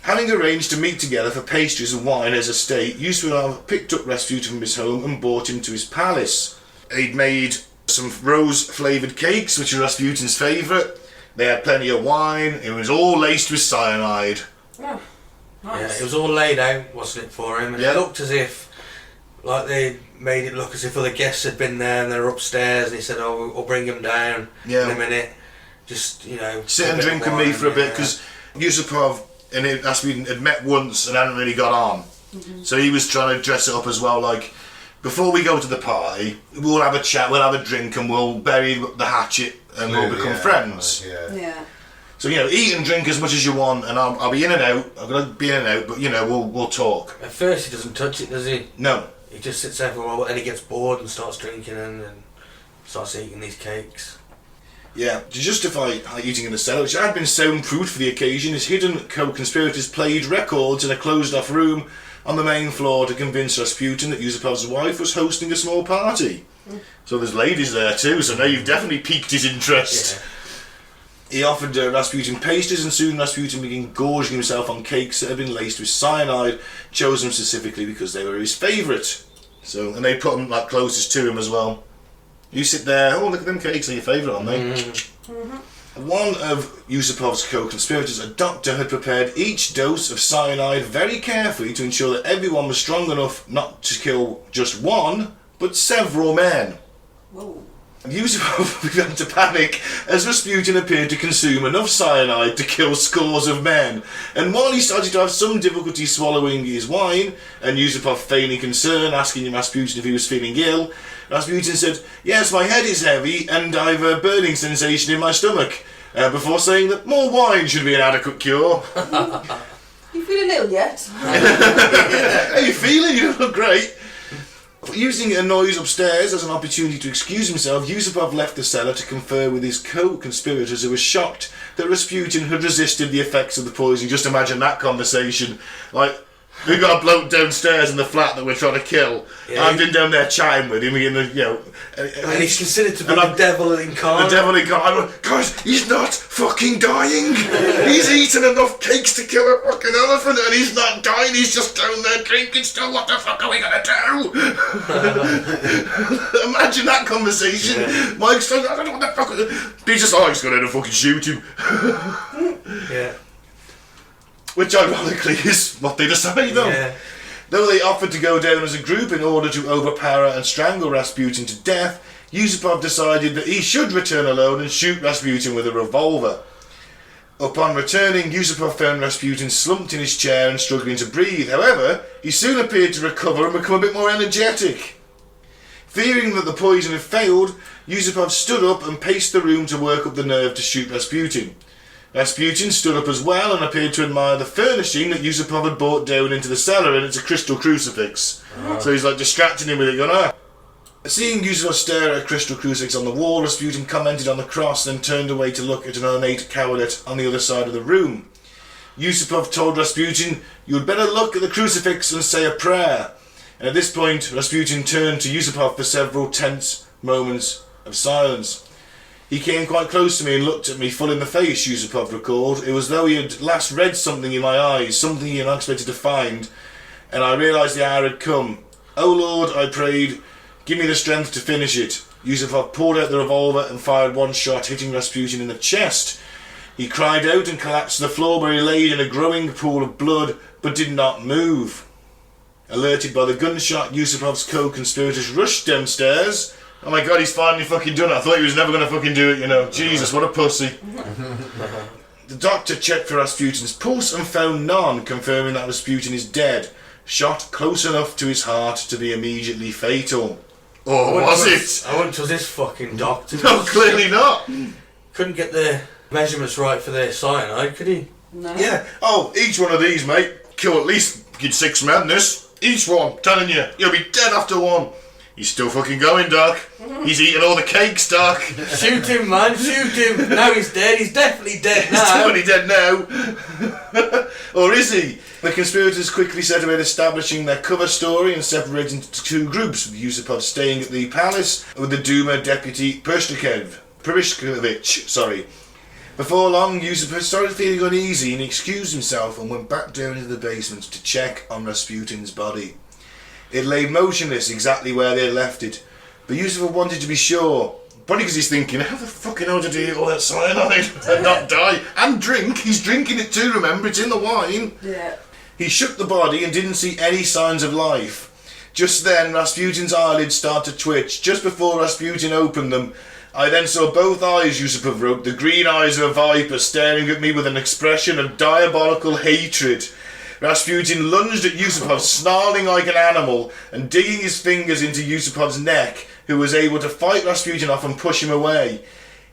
Having arranged to meet together for pastries and wine at his estate, Yusupov picked up Rasputin from his home and brought him to his palace. He'd made some rose-flavoured cakes, which are Rasputin's favourite. They had plenty of wine. It was all laced with cyanide. Oh, nice. Yeah, it was all laid out, wasn't it, for him? And it looked as if, like, they made it look as if other guests had been there and they're upstairs, and he said, oh, we'll bring them down in a minute. Just, you know... Sit and drink with me for a bit, because Yusupov and Rasputin had met once and hadn't really got on. So he was trying to dress it up as well, like, before we go to the party, we'll have a chat, we'll have a drink, and we'll bury the hatchet, and we'll become friends. Yeah. So, you know, eat and drink as much as you want, and I'll be in and out. I'm going to be in and out, but, you know, we'll talk. At first he doesn't touch it, does he? No. He just sits there for a while, and he gets bored and starts drinking and starts eating these cakes. Yeah, to justify eating in the cellar, which had been soundproofed for the occasion, his hidden co-conspirators played records in a closed-off room on the main floor to convince Rasputin that Yusupov's wife was hosting a small party. So there's ladies there too, so now you've definitely piqued his interest. Yeah. He offered Rasputin pastries, and soon Rasputin began gorging himself on cakes that had been laced with cyanide, chosen specifically because they were his favourite. So, and they put them like closest to him as well. You sit there, oh look at them cakes, they're your favourite, aren't they? Mm-hmm. One of Yusupov's co-conspirators, a doctor, had prepared each dose of cyanide very carefully to ensure that everyone was strong enough not to kill just one, but several men. Whoa. Yusupov began to panic as Rasputin appeared to consume enough cyanide to kill scores of men, and while he started to have some difficulty swallowing his wine, and Yusupov feigning concern, asking Rasputin if he was feeling ill, Rasputin said, "Yes, my head is heavy and I've a burning sensation in my stomach," before saying that more wine should be an adequate cure. You feeling ill yet? How you feeling? You look great. Using a noise upstairs as an opportunity to excuse himself, Yusupov left the cellar to confer with his co-conspirators, who were shocked that Rasputin had resisted the effects of the poison. Just imagine that conversation. Like, we got a bloke downstairs in the flat that we're trying to kill. Yeah, I've been down there chatting with him, and he's considered to be the devil incarnate. The devil incarnate. Guys, he's not fucking dying. He's eaten enough cakes to kill a fucking elephant, and he's not dying. He's just down there drinking still. What the fuck are we gonna do? Imagine that conversation. Yeah. Mike's like, I don't know what the fuck. He's just, he's gonna fucking shoot him. Yeah. Which ironically is what they decided on. Yeah. Though they offered to go down as a group in order to overpower and strangle Rasputin to death, Yusupov decided that he should return alone and shoot Rasputin with a revolver. Upon returning, Yusupov found Rasputin slumped in his chair and struggling to breathe. However, he soon appeared to recover and become a bit more energetic. Fearing that the poison had failed, Yusupov stood up and paced the room to work up the nerve to shoot Rasputin. Rasputin stood up as well and appeared to admire the furnishing that Yusupov had brought down into the cellar, and it's a crystal crucifix. So he's like distracting him with it, going, Seeing Yusupov stare at a crystal crucifix on the wall, Rasputin commented on the cross, then turned away to look at an ornate cowlet on the other side of the room. Yusupov told Rasputin, "You had better look at the crucifix and say a prayer." And at this point, Rasputin turned to Yusupov for several tense moments of silence. He came quite close to me and looked at me full in the face, Yusupov recalled. It was though he had last read something in my eyes, something he had not expected to find, and I realised the hour had come. "Oh Lord," I prayed, "give me the strength to finish it." Yusupov pulled out the revolver and fired one shot, hitting Rasputin in the chest. He cried out and collapsed to the floor, where he lay in a growing pool of blood, but did not move. Alerted by the gunshot, Yusupov's co-conspirators rushed downstairs. Oh my god, he's finally fucking done it. I thought he was never going to fucking do it, you know. Jesus, what a pussy. The doctor checked for Rasputin's pulse and found none, confirming that Rasputin is dead, shot close enough to his heart to be immediately fatal. Or was it? I went to this fucking doctor. No, clearly not. Couldn't get the measurements right for the cyanide, could he? No. Yeah. Oh, each one of these, mate, kill at least 6 men, this. Each one, telling you, you'll be dead after one. He's still fucking going, Doc. He's eating all the cakes, Doc. Shoot him, man, shoot him. Now he's dead. He's definitely dead now. He's definitely dead now. Or is he? The conspirators quickly set about establishing their cover story and separating into 2 groups, with Yusupov staying at the palace with the Duma deputy Perishkovich. Before long, Yusupov started feeling uneasy and he excused himself and went back down into the basement to check on Rasputin's body. It lay motionless exactly where they had left it, but Yusupov wanted to be sure. Probably because he's thinking, how the fucking hell did he eat all that cyanide and not die? And drink, he's drinking it too, remember, it's in the wine. Yeah. He shook the body and didn't see any signs of life. Just then, Rasputin's eyelids started to twitch. Just before Rasputin opened them, I then saw both eyes, Yusupov wrote, the green eyes of a viper staring at me with an expression of diabolical hatred. Rasputin lunged at Yusupov, snarling like an animal and digging his fingers into Yusupov's neck, who was able to fight Rasputin off and push him away.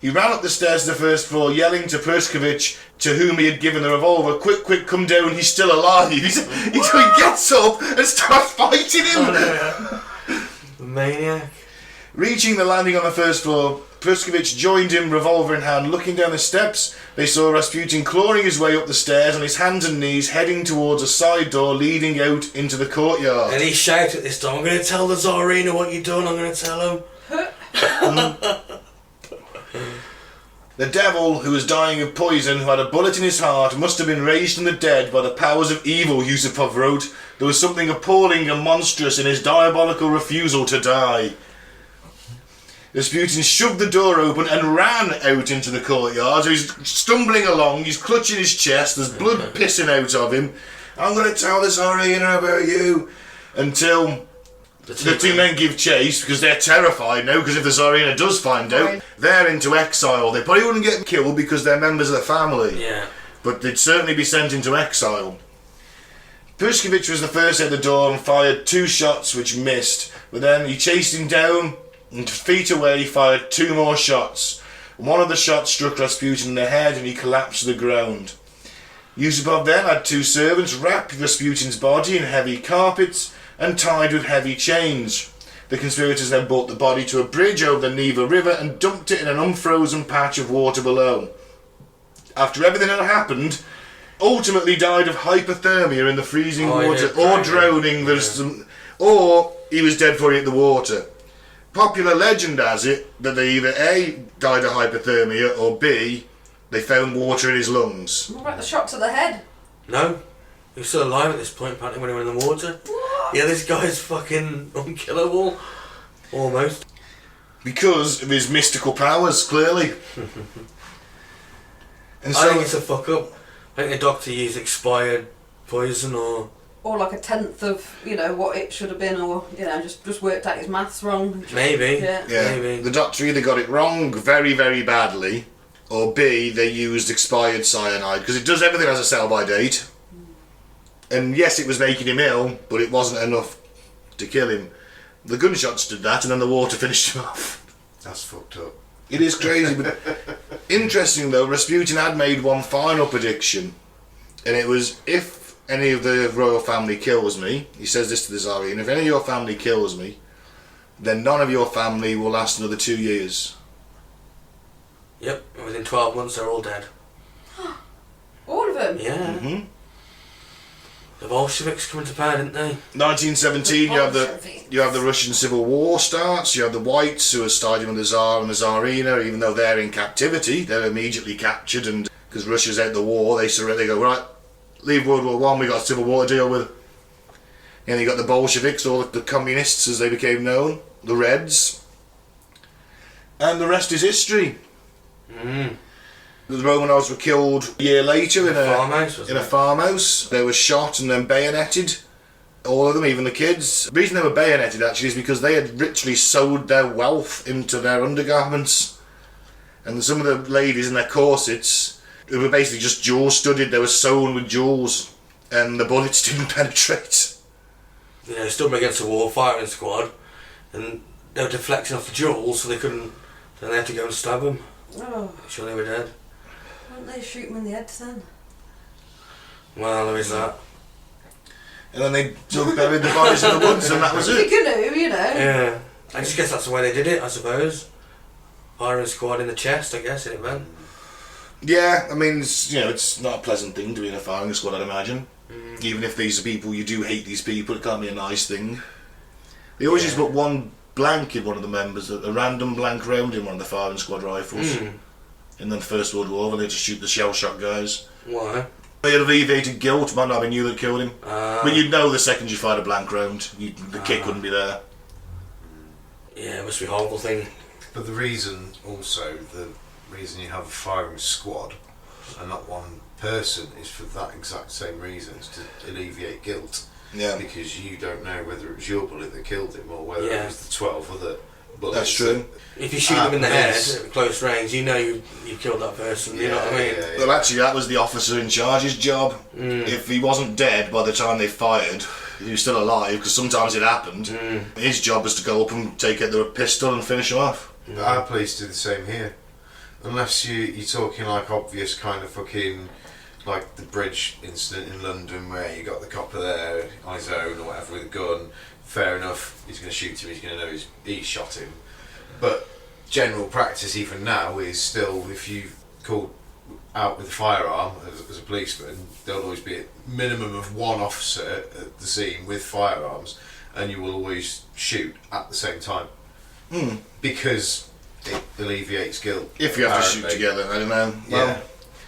He ran up the stairs to the first floor, yelling to Perskovich, to whom he had given the revolver, "Quick, quick, come down, he's still alive." He gets up and starts fighting him. Oh, no. Maniac. Reaching the landing on the first floor, Perskovich joined him, revolver in hand. Looking down the steps, they saw Rasputin clawing his way up the stairs on his hands and knees, heading towards a side door leading out into the courtyard. And he shouted this time, "I'm going to tell the Tsarina what you've done, I'm going to tell him." The devil, who was dying of poison, who had a bullet in his heart, must have been raised from the dead by the powers of evil, Yusupov wrote. There was something appalling and monstrous in his diabolical refusal to die. Rasputin shoved the door open and ran out into the courtyard. So he's stumbling along, he's clutching his chest, there's blood pissing out of him. "I'm going to tell the Tsarina about you." Until the two men give chase, because they're terrified now, because if the Tsarina does find out, they're into exile. They probably wouldn't get killed because they're members of the family. Yeah. But they'd certainly be sent into exile. Perskovich was the first at the door and fired 2 shots which missed, but then he chased him down and feet away he fired 2 more shots. One of the shots struck Rasputin in the head and he collapsed to the ground. Yusupov then had 2 servants wrap Rasputin's body in heavy carpets and tied with heavy chains. The conspirators then brought the body to a bridge over the Neva River and dumped it in an unfrozen patch of water below. After everything had happened, ultimately died of hypothermia in the freezing water, or drowning, or he was dead before he hit the water. Popular legend has it that they either A, died of hypothermia, or B, they found water in his lungs. What about the shot to the head? No. He was still alive at this point, apparently, when he went in the water. What? Yeah, this guy's fucking unkillable. Almost. Because of his mystical powers, clearly. And so I think it's a fuck up. I think the doctor used expired poison or like a tenth of, what it should have been, or, just worked out his maths wrong. maybe. Yeah. Maybe. The doctor either got it wrong very, very badly, or B, they used expired cyanide, because it does everything as a sell-by date. And yes, it was making him ill, but it wasn't enough to kill him. The gunshots did that, and then the water finished him off. That's fucked up. It is crazy, but interesting though, Rasputin had made one final prediction, and it was, if any of the royal family kills me, he says this to the Tsarina, if any of your family kills me, then none of your family will last another 2 years. Yep, and within 12 months they're all dead. All of them? Yeah. Mm-hmm. The Bolsheviks come into power, didn't they? 1917, you have the Russian Civil War starts. You have the Whites who are siding with the Tsar and the Tsarina, even though they're in captivity, they're immediately captured, and because Russia's out the war, they go, right, leave World War One, we got a civil war to deal with. And you got the Bolsheviks, or the communists as they became known, the Reds, and the rest is history. The Romanovs were killed a year later in a farmhouse. They were shot and then bayoneted. All of them, even the kids. The reason they were bayoneted actually is because they had literally sewed their wealth into their undergarments. And some of the ladies in their corsets, who were basically just jewel studded, they were sewn with jewels, and the bullets didn't penetrate. Yeah, they stood against a war firing squad, and they were deflecting off the jewels, so they couldn't. Then they had to go and stab them. Oh. Sure, they were dead. Why don't they shoot him in the head then? Well, there is that. And then they buried the bodies in the woods, and that was it. You're gonna, Yeah. I just guess that's the way they did it, I suppose. Firing squad in the chest, I guess, it meant. Yeah, I mean, it's not a pleasant thing to be in a firing squad, I'd imagine. Even if these are people, you do hate these people, it can't be a nice thing. They always just put one blank in one of the members, a random blank round in one of the firing squad rifles. In the First World War, when they just shoot the shell shock guys. Why? They had alleviated guilt, might not have been you that killed him. But you'd know the second you fired a blank round, the kick wouldn't be there. Yeah, it must be a horrible thing. But the reason you have a firing squad and not one person is for that exact same reason, is to alleviate guilt. Yeah. Because you don't know whether it was your bullet that killed him or whether it was the 12 other bullets. That's true. If you shoot them in the head at close range, you know you've killed that person. You know what I mean? Yeah. Well, actually, that was the officer in charge's job. If he wasn't dead by the time they fired, he was still alive, because sometimes it happened. His job was to go up and take out the pistol and finish him off. Our police do the same here. Unless you're talking like obvious kind of fucking, like the bridge incident in London where you got the copper there on his own or whatever with a gun. Fair enough, he's going to shoot him, he's going to know he shot him. But general practice even now is still, if you called out with a firearm as a policeman, there'll always be a minimum of one officer at the scene with firearms, and you will always shoot at the same time. Because it alleviates guilt. If you have to shoot together, I don't know. Yeah. Well,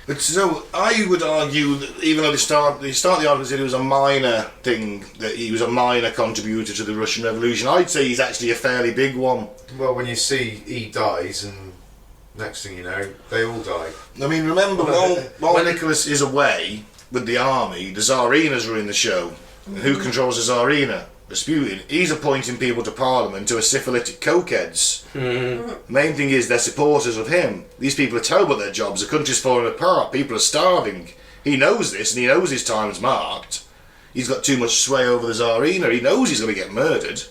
but so I would argue that even though the article said it was a minor thing, that he was a minor contributor to the Russian Revolution, I'd say he's actually a fairly big one. Well, when you see he dies and next thing you know, they all die. I mean, remember, while Nicholas is away with the army, the Tsarina's running the show. And who controls the Tsarina? Rasputin. He's appointing people to Parliament to a syphilitic cokeheads. The main thing is they're supporters of him. These people are terrible at their jobs. The country's falling apart. People are starving. He knows this, and he knows his time's marked. He's got too much sway over the Tsarina. He knows he's going to get murdered.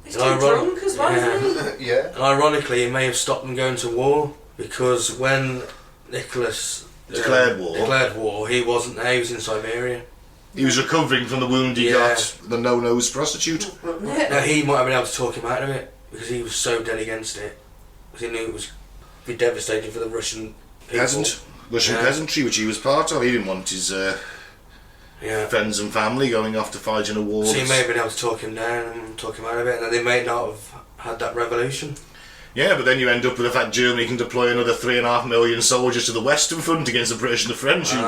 He's too drunk as well, isn't he? Yeah. And ironically, it may have stopped them going to war, because when Nicholas Declared war, he wasn't there, he was in Siberia. He was recovering from the wound he got, the no-nose prostitute. Now, he might have been able to talk him out of it, because he was so dead against it. Because he knew it was be devastating for the Russian people. Russian peasantry, which he was part of. He didn't want his friends and family going off to fight in a war. So he may have been able to talk him down and talk him out of it, and then they may not have had that revolution. Yeah, but then you end up with the fact Germany can deploy another 3.5 million soldiers to the Western Front against the British and the French, who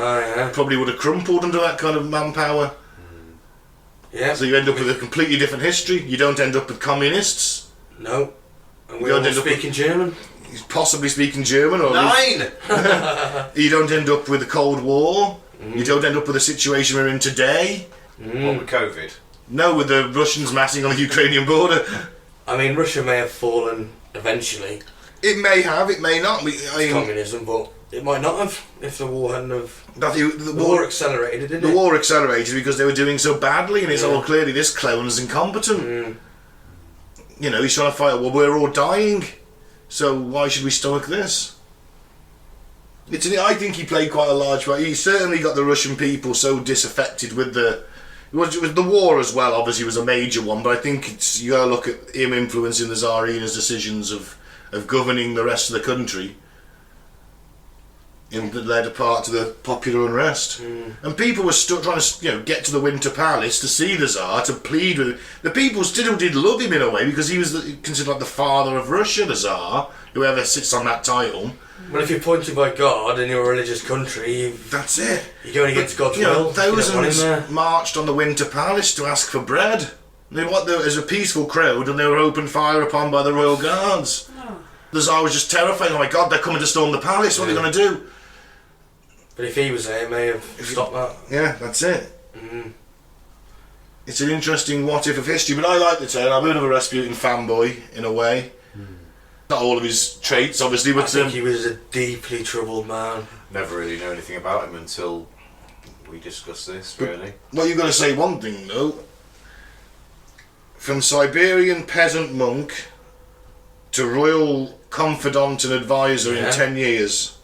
probably would have crumpled under that kind of manpower. Yeah. So you end up with a completely different history. You don't end up with communists. No. And we're all speaking German. Possibly speaking German. Or 9! You don't end up with the Cold War. You don't end up with the situation we're in today. What with COVID? No, with the Russians massing on the Ukrainian border. I mean, Russia may have fallen eventually. It may have, it may not. Communism, but it might not have if the war hadn't have. The war accelerated, didn't it? The war accelerated because they were doing so badly, and it's all clearly this clown's incompetent. You know, he's trying to fight a war. We're all dying, so why should we stomach this? I think he played quite a large part. He certainly got the Russian people so disaffected with the war as well. Obviously, was a major one, but I think you got to look at him influencing the Tsarina's decisions of governing the rest of the country. And that led apart to the popular unrest, and people were still trying to, get to the Winter Palace to see the Tsar, to plead with him. The people still did love him in a way because he was considered like the father of Russia, the Tsar, whoever sits on that title. Well, if you're appointed by God in your religious country, that's it. You're going against God's will. Thousands marched on the Winter Palace to ask for bread. As a peaceful crowd, and they were opened fire upon by the royal guards. The Tsar was just terrified. Oh my God, they're coming to storm the palace. What are they going to do? But if he was there, he may have stopped that. Yeah, that's it. It's an interesting what-if of history, but I like the tale. I'm a bit of a Rasputin fanboy, in a way. Not all of his traits, obviously, but... I think he was a deeply troubled man. Never really know anything about him until we discussed this, really. Well, you've got to say one thing, though. From Siberian peasant monk to royal confidant and advisor in 10 years.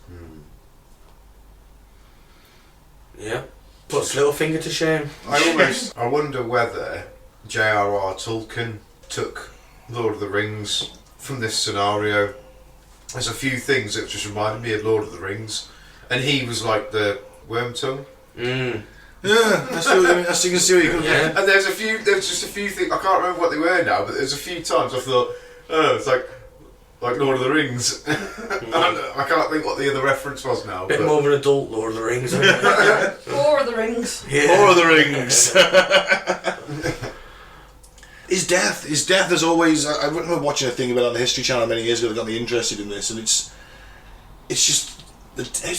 Yeah. Puts Littlefinger to shame. I wonder whether J.R.R. Tolkien took Lord of the Rings from this scenario. There's a few things that just reminded me of Lord of the Rings, and he was like the Wormtongue. Yeah, that's you can see what you can. Yeah. And there's just a few things, I can't remember what they were now, but there's a few times I thought, it's like Lord of the Rings. I can't think what the other reference was now. Bit more of an adult Lord of the Rings. Four of the Rings. Yeah. 4 of the Rings. His death is always. I remember watching a thing about it on the History Channel many years ago that got me interested in this, and it's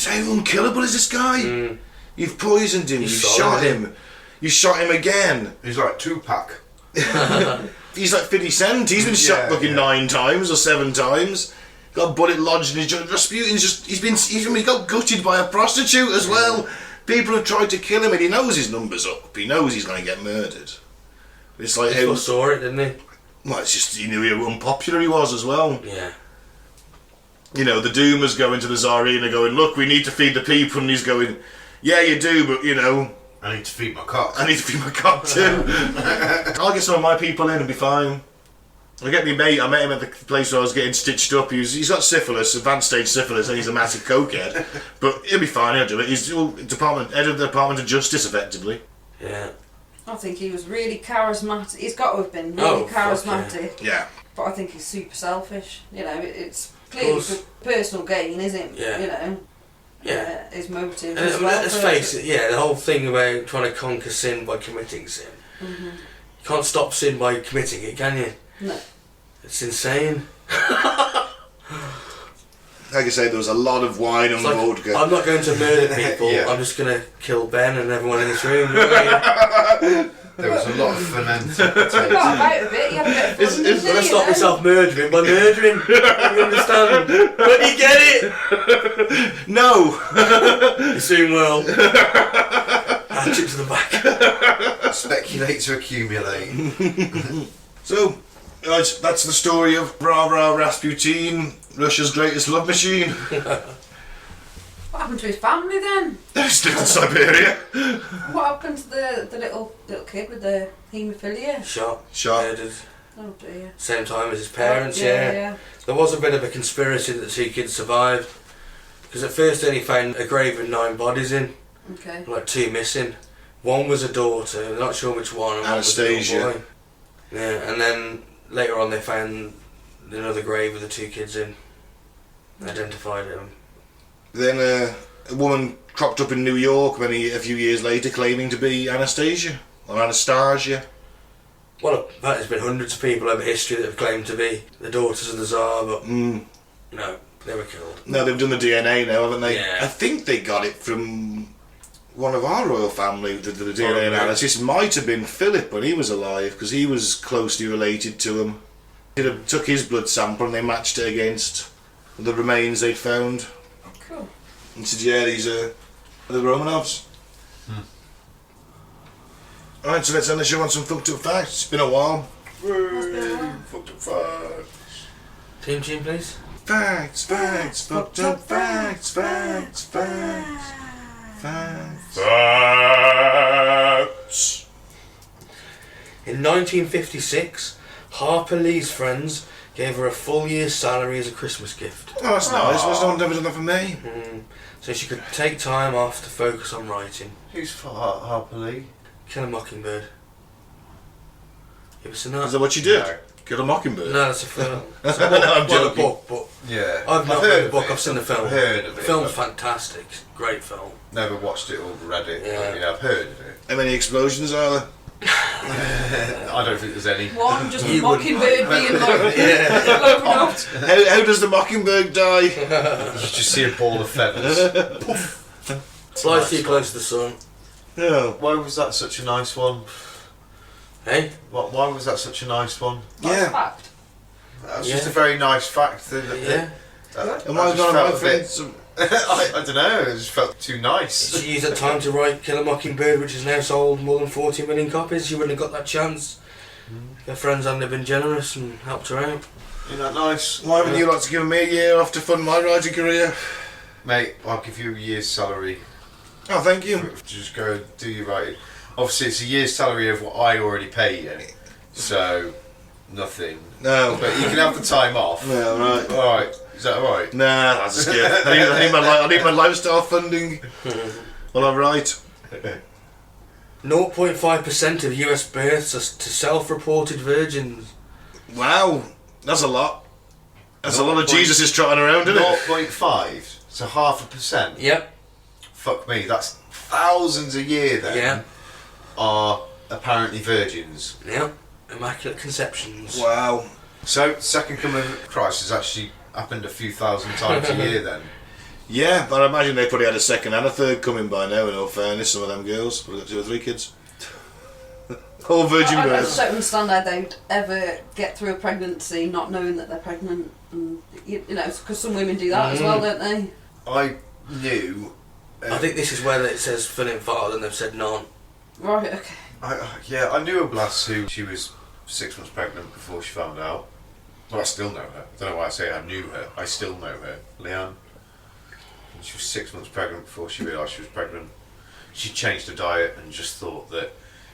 how unkillable is this guy? You've poisoned him. You've shot him. You shot him again. He's like Tupac. He's like 50 Cent. He's been shot fucking 9 times or 7 times. Got a bullet lodged in his joint. Rasputin's just he got gutted by a prostitute as well. People have tried to kill him, and he knows his number's up. He knows he's going to get murdered. It's like he saw it, didn't he? Well, it's just he knew how unpopular he was as well. Yeah. You know, the Doomers going to the Tsarina going, look, we need to feed the people, and he's going, yeah, you do, but you know, I need to feed my cock. I need to feed my cock too. I'll get some of my people in and be fine. I get me mate. I met him at the place where I was getting stitched up. He's got syphilis, advanced stage syphilis, and he's a massive cokehead. But he'll be fine. He'll do it. He's head of the Department of Justice, effectively. Yeah. I think he was really charismatic. He's got to have been really charismatic. Yeah. But I think he's super selfish. You know, it's clearly for personal gain, isn't it? Yeah. You know. Yeah. His motive. And let's face it. Yeah, the whole thing about trying to conquer sin by committing sin. Mm-hmm. You can't stop sin by committing it, can you? No. It's insane. Like I say, there was a lot of wine and vodka. I'm not going to murder people. Yeah. I'm just going to kill Ben and everyone in this room. You know what I mean? There was a lot of fermented He got potatoes. about a bit. He had a bit of fun. I'm didn't going to he, stop then? myself murdering by murdering. You understand? But you get it? No! You soon will. Hatchet to the back. Speculate to accumulate. So, that's the story of Rasputin, Russia's greatest love machine. What happened to his family then? They're still in Siberia. What happened to the little kid with the haemophilia? Shot. Murdered. Oh dear. Same time as his parents, Yeah. There was a bit of a conspiracy that the 2 kids survived. Because at first they only found a grave with 9 bodies in. Okay. Like 2 missing. One was a daughter, they're not sure which one. And Anastasia. One was a little boy. Yeah, and then later on they found another grave with the 2 kids in. Identified them. Then a woman cropped up in New York a few years later claiming to be Anastasia. Or Anastasia. Well, in fact, there's been hundreds of people over history that have claimed to be the daughters of the Tsar, but no, they were killed. No, they've done the DNA now, haven't they? Yeah. I think they got it from one of our royal family. The DNA analysis might have been Philip when he was alive, because he was closely related to him. They took his blood sample and they matched it against the remains they'd found. Cool. And said, yeah, these are the Romanovs. Alright, so let's end the show on some fucked up facts. It's been a while. Fucked up facts. Team, please. Facts, fucked up facts, facts. In 1956, Harper Lee's friends gave her a full year's salary as a Christmas gift. Oh, that's nice. Why's no one ever done that for me? So she could take time off to focus on writing. Who's for Harper Lee? Kill a Mockingbird. You ever seen that? Is that what you did? No. Kill a Mockingbird? No, that's a film. It's a No, book. I'm Well, a joking. book, but Yeah. I've not heard read the of book, it. I've seen the film. I've heard of The it. film's but fantastic. Great film. never watched it or read it. Yeah. I mean, I've heard of it. How many explosions are there? I don't think there's any. One, just a You wouldn't mockingbird being like, Yeah. blown out. How does the Mockingbird die? You just see a ball of feathers. Flies too close to the sun. No. Why was that such a nice one? Hey? Why was that such a nice one? That's Yeah. fact. That was Yeah. just a very nice fact. Yeah. And why not my friends? I don't know, it just felt too nice. She used that time to write Kill a Mockingbird, which has now sold more than 40 million copies. She wouldn't have got that chance. Her friends hadn't been generous and helped her out. Isn't that nice? Why haven't you lots given me a year off to fund my writing career? Mate, I'll give you a year's salary. Oh, thank you. Just go and do your writing. Obviously, it's a year's salary of what I already pay you. So, nothing. No. But you can have the time off. No, right. Alright, is that alright? Nah, that's just good. I need my lifestyle funding. Well, I'm right. 0.5% of US births are to self-reported virgins. Wow, that's a lot. That's a lot of Jesus is trotting around, isn't it? 0.5, so 0.5%. Yep. Fuck me, that's thousands a year then. Yeah. Are apparently virgins. Yep. Immaculate conceptions. Wow. So, second coming of Christ has actually happened a few thousand times a year then. Yeah, but I imagine they probably had a second and a third coming by now, in all fairness, some of them girls. We've got 2 or 3 kids. All virgin I births. just don't understand how they'd ever get through a pregnancy not knowing that they're pregnant. And, you know, because some women do that as well, don't they? I knew. I think this is where it says filling father and they've said none. Right, okay. I knew a lass who she was 6 months pregnant before she found out. Well, I still know her. I don't know why I say I knew her. I still know her. Leanne. She was 6 months pregnant before she realised she was pregnant. She changed her diet and just thought that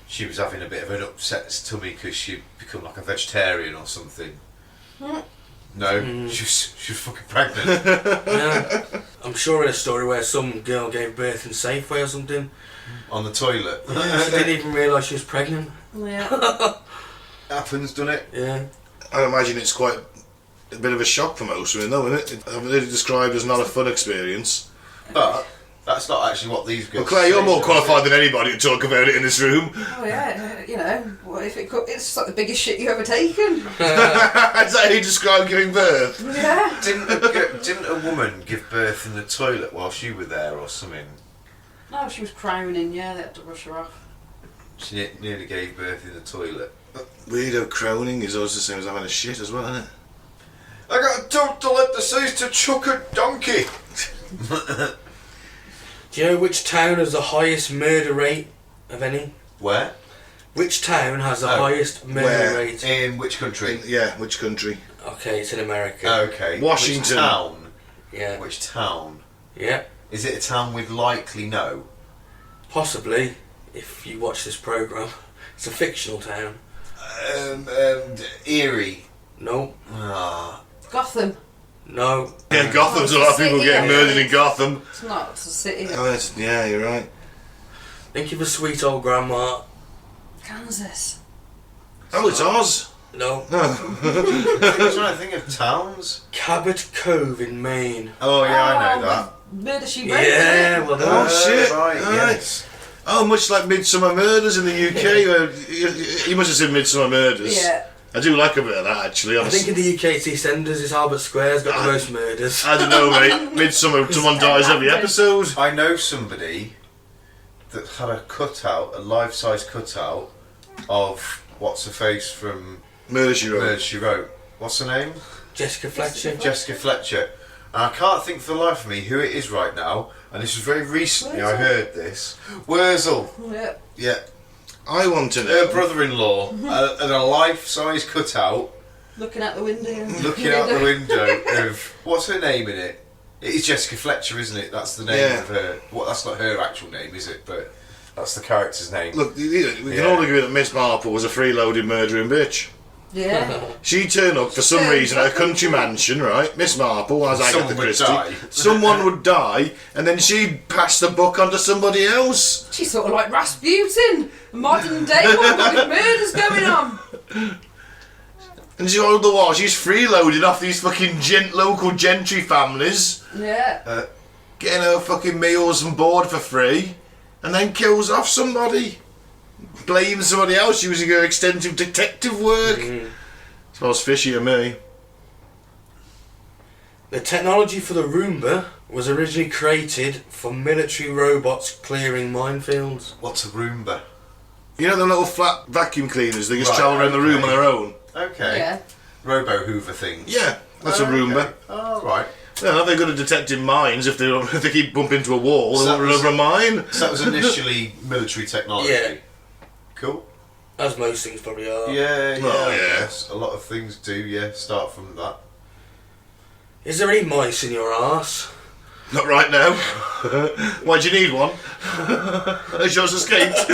she was having a bit of an upset tummy because she'd become like a vegetarian or something. No, she was fucking pregnant. Yeah. I'm sure in a story where some girl gave birth in Safeway or something. On the toilet. Yeah, she didn't even realise she was pregnant. Yeah. Happens, doesn't it? Yeah. I imagine it's quite a bit of a shock for most women, though, isn't it? I've heard it described as not a fun experience. But that's not actually what these girls Well, Claire, you're say, more though, qualified is than anybody to talk about it in this room. Oh yeah, you know, what if it's like the biggest shit you've ever taken. Is that how you describe giving birth? Yeah. Didn't a woman give birth in the toilet while she was there or something? No, she was crowning, yeah, they had to rush her off. She nearly gave birth in the toilet. Weirdo crowning is always the same as having a shit as well, isn't it? I got told to let the says to chuck a donkey. Do you know which town has the highest murder rate of any? Where? Which town has the highest murder Where? rate? In which country? Yeah, which country? Okay, it's in America. Okay. Washington. Which town? Yeah. Which town? Yeah. Is it a town with likely no? Possibly, if you watch this programme. It's a fictional town. Erie. No. Ah. Gotham. No. Yeah, Gotham's a lot of people getting murdered in Gotham. It's not, it's a city. Oh, yeah, you're right. Think of a sweet old grandma. Kansas. Oh, it's Oz. No. I'm trying to think of towns. Cabot Cove in Maine. Oh yeah, I know that. Murder She Wrote. Yeah, well done. Oh, shit. Right, Right. yes. Oh, much like Midsummer Murders in the UK. Where you must have seen Midsummer Murders. Yeah. I do like a bit of that, actually. I think in the UK it's EastEnders, it's Albert Square's got the most murders. I don't know, mate. Midsummer, someone dies every episode. I know somebody that had a cutout, a life-size cutout of what's her face from Murder, She Wrote. Murder, She Wrote. What's her name? Jessica Fletcher. Jessica Fletcher. And I can't think for the life of me who it is right now. And this was very recently I heard this. Wurzel. Yeah. Yeah. I want to know. Her brother-in-law had a life-size cutout Looking out the window. looking out the window of what's her name in it? It is Jessica Fletcher, isn't it? That's the name Yeah. of her. Well, that's not her actual name, is it? But that's the character's name. Look, we can Yeah. all agree that Miss Marple was a freeloading murdering bitch. Yeah. She turned up for some reason at a country mansion, right? Miss Marple, as Agatha Someone would Christie. die. Someone would die, and then she'd pass the buck on to somebody else. She's sort of like Rasputin. Modern day one got with murders going on. And she, all the while, she's freeloading off these fucking local gentry families, Yeah. getting her fucking meals and board for free, and then kills off somebody. Blames somebody else using her extensive detective work. Smells fishy to me. The technology for the Roomba was originally created for military robots clearing minefields. What's a Roomba? You know the little flat vacuum cleaners, they just Right, travel around the room okay. on their own? Okay. Yeah. Robo Hoover things. Yeah, that's a Roomba. Oh, right. They're not very good at detecting mines if they keep bumping into a wall, So they'll that run was- over a mine. So that was initially military technology. Yeah. Cool. As most things probably are. Yeah, yeah. Oh, I yeah. guess. A lot of things do, yeah, start from that. Is there any mice in your arse? Not right now. Why do you need one? Has yours escaped?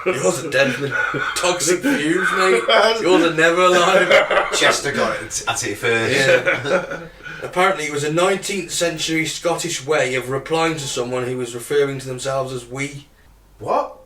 Yours are dead from toxic fumes, mate. Yours are never alive. Chester got it at it first. Yeah. Apparently it was a 19th century Scottish way of replying to someone who was referring to themselves as we. What?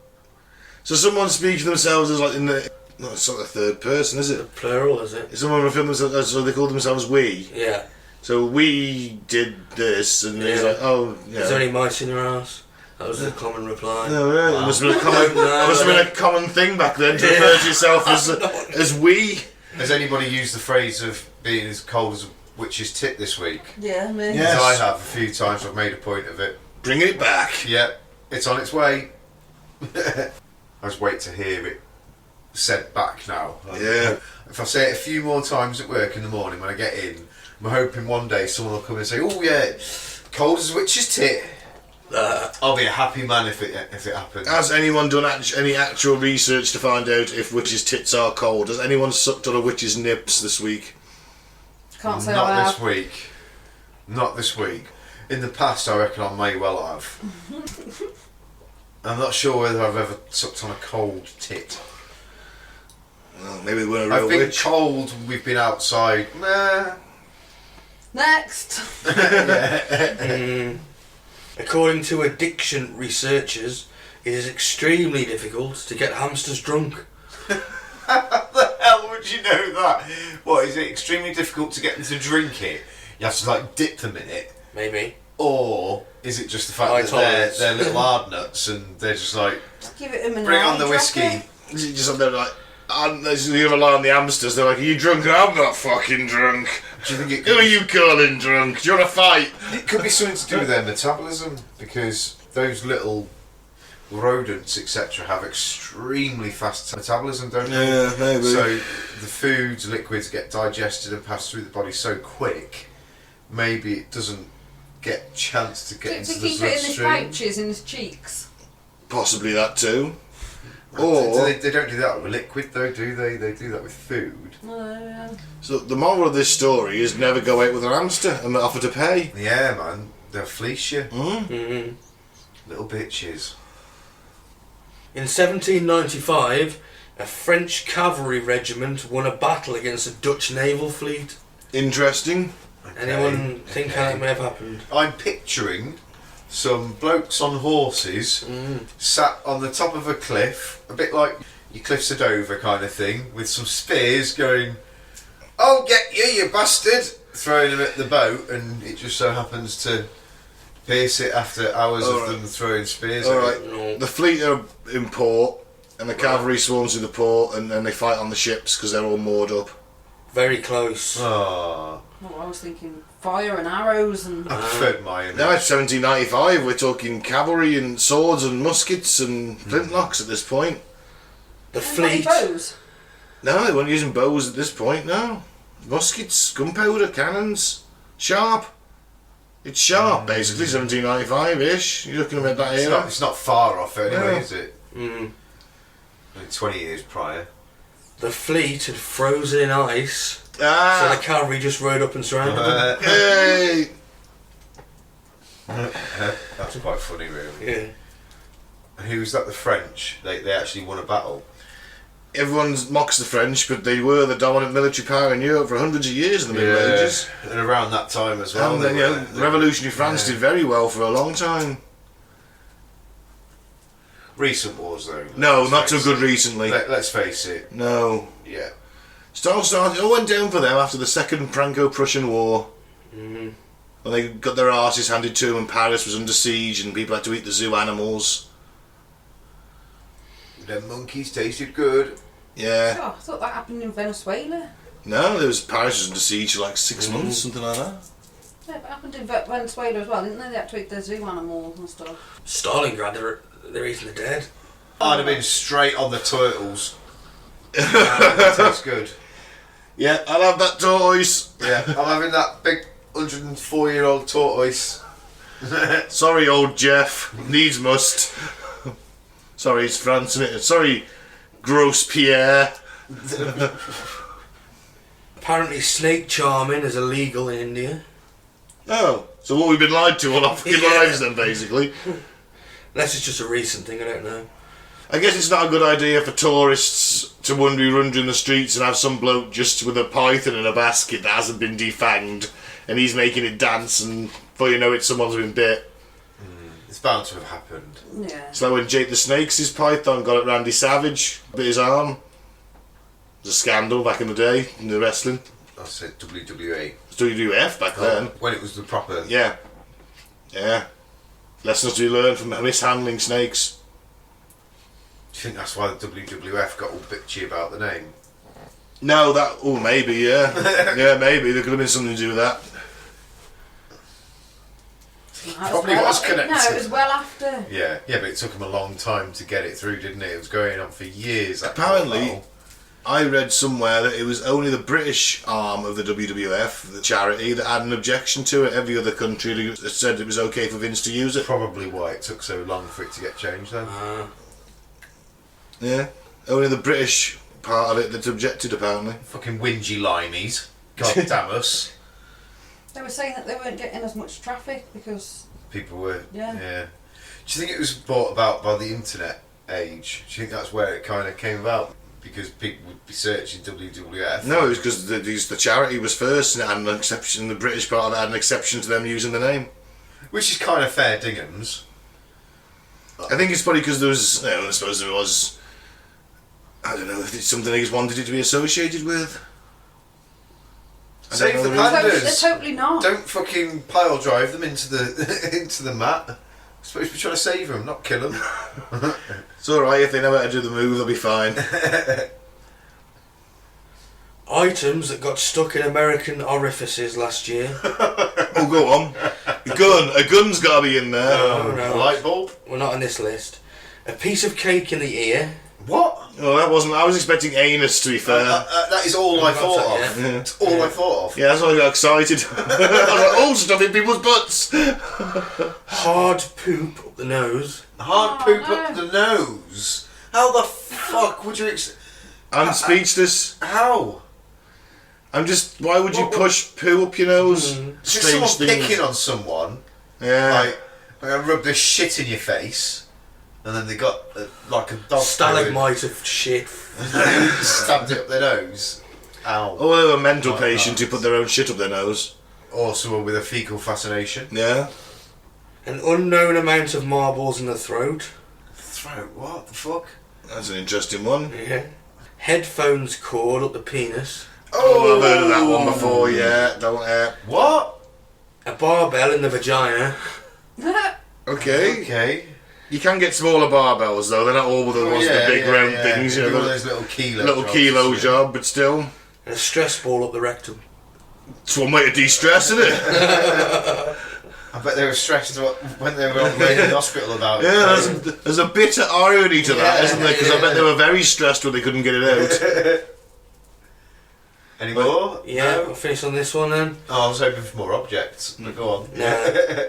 So someone speaks to themselves as like in the... No, it's not the third person, is it? Plural, is it? Someone referring themselves as, so they call themselves we. Yeah. So we did this, and he's Yeah. like, oh, yeah. Is there any mice in your arse? That was the common reply. No, really? It must have been a common, No, must have been a common thing back then to refer to yourself as we. Has anybody used the phrase of being as cold as a witch's tit this week? Yeah, me. Yes. I have a few times. I've made a point of it. Bring it back. Yep, it's on its way. I just wait to hear it said back now. Yeah. If I say it a few more times at work in the morning when I get in, I'm hoping one day someone will come and say, "Oh yeah, cold as a witch's tit." I'll be a happy man if it happens. Has anyone done any actual research to find out if witches' tits are cold? Has anyone sucked on a witch's nips this week? Can't say Not I this have. week. Not this week. In the past, I reckon I may well have. I'm not sure whether I've ever sucked on a cold tit. Well, maybe they weren't a real I've been witch. cold when we've been outside. Nah. Next. According to addiction researchers, it is extremely difficult to get hamsters drunk. How the hell would you know that? What, is it extremely difficult to get them to drink it? You have to like dip them in it? Maybe. Or is it just the fact High that tolerance. they're little hard nuts and they're just like, Give it him a bring night, on the drop whiskey? it. Is it just up there like, you rely on the hamsters, they're like, "Are you drunk?" "I'm not fucking drunk." Do you think it "Who could, are you calling drunk? Do you want to fight?" it could be something to do with their metabolism? Because those little rodents, etc., have extremely fast metabolism, don't they? Yeah, maybe. So the foods, liquids get digested and pass through the body so quick, maybe it doesn't get a chance to get To into the keep it in his bloodstream. pouches, in his cheeks. Possibly that too. Do Or, they don't do that with liquid though, do they? They do that with food. so the moral of this story is never go out with a hamster and offer to pay. Yeah, man. They'll fleece you. Mm-hmm. Little bitches. In 1795, a French cavalry regiment won a battle against a Dutch naval fleet. Interesting. Anyone think how that may have happened? I'm picturing some blokes on horses sat on the top of a cliff, a bit like your Cliffs of Dover kind of thing, with some spears going, "I'll get you, you bastard!" throwing them at the boat, and it just so happens to pierce it after hours of them throwing spears at Alright, it. No. the fleet are in port and the cavalry swarms through the port and then they fight on the ships because they're all moored up. Very close. Ah, Well, I was thinking fire and arrows and. I preferred my image. Now it's 1795, we're talking cavalry and swords and muskets and flintlocks at this point. The Any fleet. bows? No, they weren't using bows at this point, no. Muskets, gunpowder, cannons, sharp. It's sharp, basically, 1795-ish. You're looking at that era. It's not far off anyway, No. is it? Mm. Only 20 years prior. The fleet had frozen in ice, so the Ah! cavalry just rode up and surrounded them. Hey! That's quite funny, really. Yeah. Who was that? The French? They actually won a battle. Everyone mocks the French, but they were the dominant military power in Europe for hundreds of years in the Middle Ages. And around that time as well. And then, revolutionary France did very well for a long time. Recent wars, though. No, let's not so face good it. recently. Let's face it. No. Yeah. It all went down for them after the Second Franco-Prussian War. Mm. When they got their arses handed to them and Paris was under siege and people had to eat the zoo animals. The monkeys tasted good. Yeah. Oh, I thought that happened in Venezuela. No, Paris was under siege for like 6 months, something like that. Yeah, but it happened in Venezuela as well, didn't they? They had to eat their zoo animals and stuff. Stalingrad, they're eating the dead. I'd have been straight on the turtles. That tastes good. Yeah, I'll have that tortoise. Yeah, I'm having that big 104-year-old tortoise. Sorry, old Jeff. Needs must. Sorry, it's France, isn't it? Sorry, gross Pierre. Apparently snake charming is illegal in India. Oh, so what we've been lied to all our fucking Yeah. lives then, basically. Unless it's just a recent thing, I don't know. I guess it's not a good idea for tourists to wander in the streets and have some bloke just with a python in a basket that hasn't been defanged and he's making it dance and before you know it someone's been bit. It's bound to have happened. Yeah. It's like when Jake the Snake's his python got at Randy Savage, bit his arm. It was a scandal back in the day in the wrestling. I said WWE. It was WWF back then. When it was the proper... Yeah. Yeah. Lessons to be learned from mishandling snakes. Do you think that's why the WWF got all bitchy about the name? No, that... Oh, maybe, yeah. Yeah, maybe. There could have been something to do with that. Probably was connected. No, it was well after. Yeah, but it took them a long time to get it through, didn't it? It was going on for years. Apparently, I read somewhere that it was only the British arm of the WWF, the charity, that had an objection to it. Every other country said it was okay for Vince to use it. Probably why it took so long for it to get changed then. Yeah, only the British part of it that objected, apparently. Fucking whingy limeys. God damn us. They were saying that they weren't getting as much traffic because... People were... Yeah. Do you think it was brought about by the internet age? Do you think that's where it kind of came about? Because people would be searching WWF. No, it was because the charity was first and it had an exception. The British part of it had an exception to them using the name, which is kind of fair dinghams. I think it's probably because there was. I suppose there was. I don't know if it's something they just wanted it to be associated with. Save the pandas. They're totally not. Don't fucking pile drive them into the into the mat. We're supposed to be trying to save them, not kill them. It's alright, if they know how to do the move, they'll be fine. Items that got stuck in American orifices last year. Oh, go on. A gun's got to be in there. No. A light bulb? We're not on this list. A piece of cake in the ear. What? Oh, that wasn't. I was expecting anus, to be fair. That is all I thought of. Yeah. It's all I thought of. Yeah, that's why I got excited. I was like, oh, stuff in people's butts. Hard poop up the nose. Hard poop up the nose. How the fuck would you... I'm speechless. How? I'm just... Why would you push poo up your nose? It's just someone picking on someone. Yeah. Like, I rub this shit in your face. And then they got like a dog stalagmite of shit. stabbed it up their nose. Ow. Or they were a mental patient who put their own shit up their nose. Or someone with a fecal fascination. Yeah. An unknown amount of marbles in the throat. Throat? What the fuck? That's an interesting one. Yeah. Headphones cord up the penis. Oh, I've heard of that one before, yeah. Don't What? A barbell in the vagina. Okay. You can get smaller barbells though, they're not all the ones, the big round things, you know. Those little kilo little jobs, kilo job, but still. And a stress ball up the rectum. It's one way to de-stress, isn't it? I bet they were stressed when they were on the way to the hospital about it. Yeah, there's a bitter irony to that, isn't there? Because I bet they were very stressed when they couldn't get it out. Any more? Yeah, we'll finish on this one then. Oh, I was hoping for more objects. But go on. Yeah.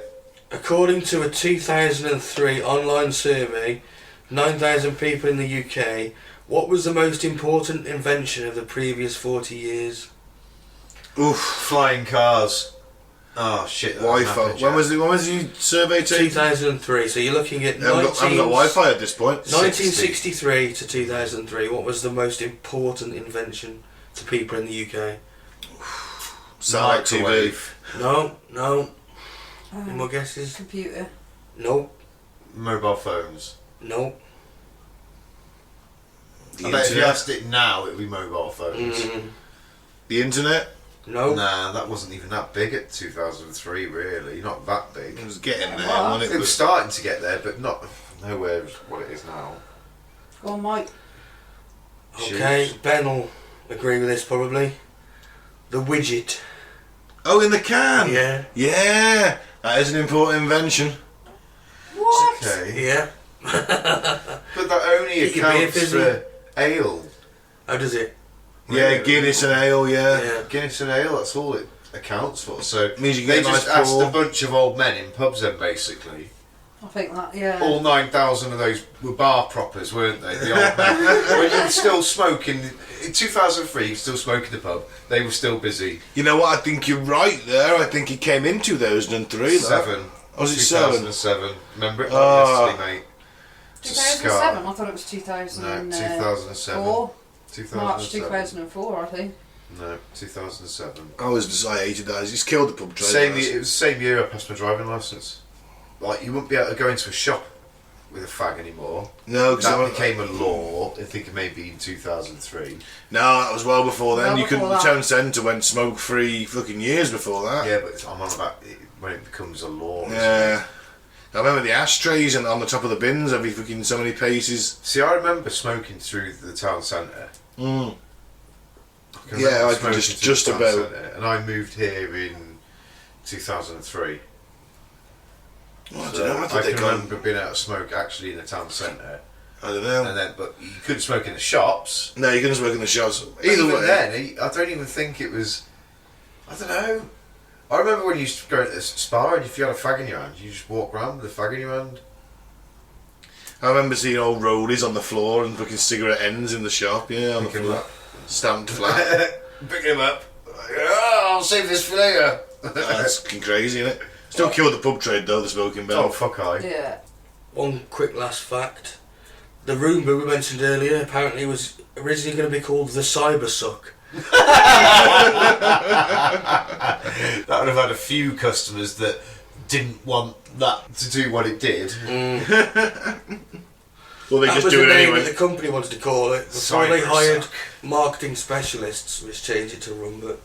According to a 2003 online survey, 9,000 people in the UK, what was the most important invention of the previous 40 years? Oof. Flying cars. Oh shit. Wi-Fi. When was the survey taken? 2003. So you're looking at I haven't got Wi-Fi at this point. 1963 to 2003. What was the most important invention to people in the UK? Satellite TV. No. Any more guesses? Computer. Nope. Mobile phones. Nope. I bet if you asked it now, it would be mobile phones. The internet? Nope. Nah, that wasn't even that big at 2003, really. Not that big. It was getting there, Well, wasn't It was starting to get there, but not nowhere what it is now. Go on, Mike. Okay, Shoes. Ben will agree with this probably. The widget. Oh, in the can? Yeah. Yeah. That is an important invention. What? Okay. Yeah. But that only Keep your beer accounts fizzy. for ale. How does it? Yeah, Really? Guinness and ale, yeah. Yeah. Guinness and ale, that's all it accounts for. So Means you they get a just nice asked pour. a bunch of old men in pubs then, basically. I think that, yeah. All 9,000 of those were bar proppers, weren't they? The old men. When you were still smoking, in 2003, you were still smoking the pub, they were still busy. You know what? I think you're right there. I think it came in 2003. Seven. Oh, was it 7? 2007. Remember it like Ah. yesterday, mate. 2007? I thought it was 2004. No, 2007. 2007. March 2004, I think. No, 2007. I hated that. He's killed the pub trade. It was the same year I passed my driving licence. Like, you wouldn't be able to go into a shop with a fag anymore. No, because That became a law, I think maybe in 2003. No, that was well before then. Well You couldn't. before The that. town centre went smoke free fucking years before that. Yeah, but I'm on about when it becomes a law. isn't it? Yeah. I remember the ashtrays and on the top of the bins every fucking so many paces. See, I remember smoking through the town centre. Mm. can Yeah, remember I smoking just through the town about. centre, and I moved here in 2003. Well, I So don't know. I can remember being able to smoke actually in the town centre. I don't know. And then, but you couldn't smoke in the shops. No, you couldn't smoke in the shops. Either way. Then, I don't even think it was. I don't know. I remember when you used to go to the spa and if you had a fag in your hand, you just walk around with a fag in your hand. I remember seeing old roadies on the floor and fucking cigarette ends in the shop. Yeah, on the floor. Stamped flat. Pick him up. Oh, I'll save this for later. That's fucking crazy, isn't it? Still killed the pub trade though, the smoking ban. Oh, fuck I. Yeah. One quick last fact. The Roomba we mentioned earlier apparently was originally going to be called the Cyber Suck. That would have had a few customers that didn't want that to do what it did. Well, they That just was do the it name anyway. that the company wanted to call it. Before they Cyber hired Suck. marketing specialists, which changed it to Roomba.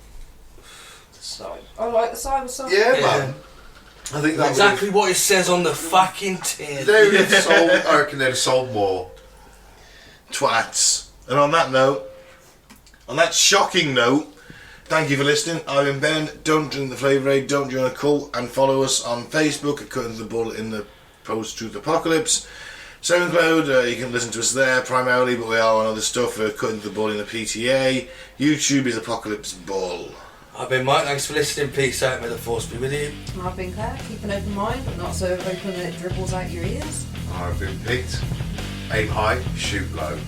So, I like the cyber stuff. Yeah, Yeah. man. I think that Exactly what it says on the fucking tin. they would have sold. I reckon they'd have sold more. Twats. And on that note, on that shocking note, thank you for listening. I've been Ben. Don't drink the flavour aid, don't join a cult, and follow us on Facebook at Cutting the Bull in the Post-Truth Apocalypse. SoundCloud, you can listen to us there primarily, but we are on other stuff, Cutting the Bull in the PTA. YouTube is Apocalypse Bull. I've been Mike, thanks for listening. Peace out, may the force be with you. I've been Claire. Keep an open mind, but not so open that it dribbles out your ears. I've been Pete. Aim high, shoot low.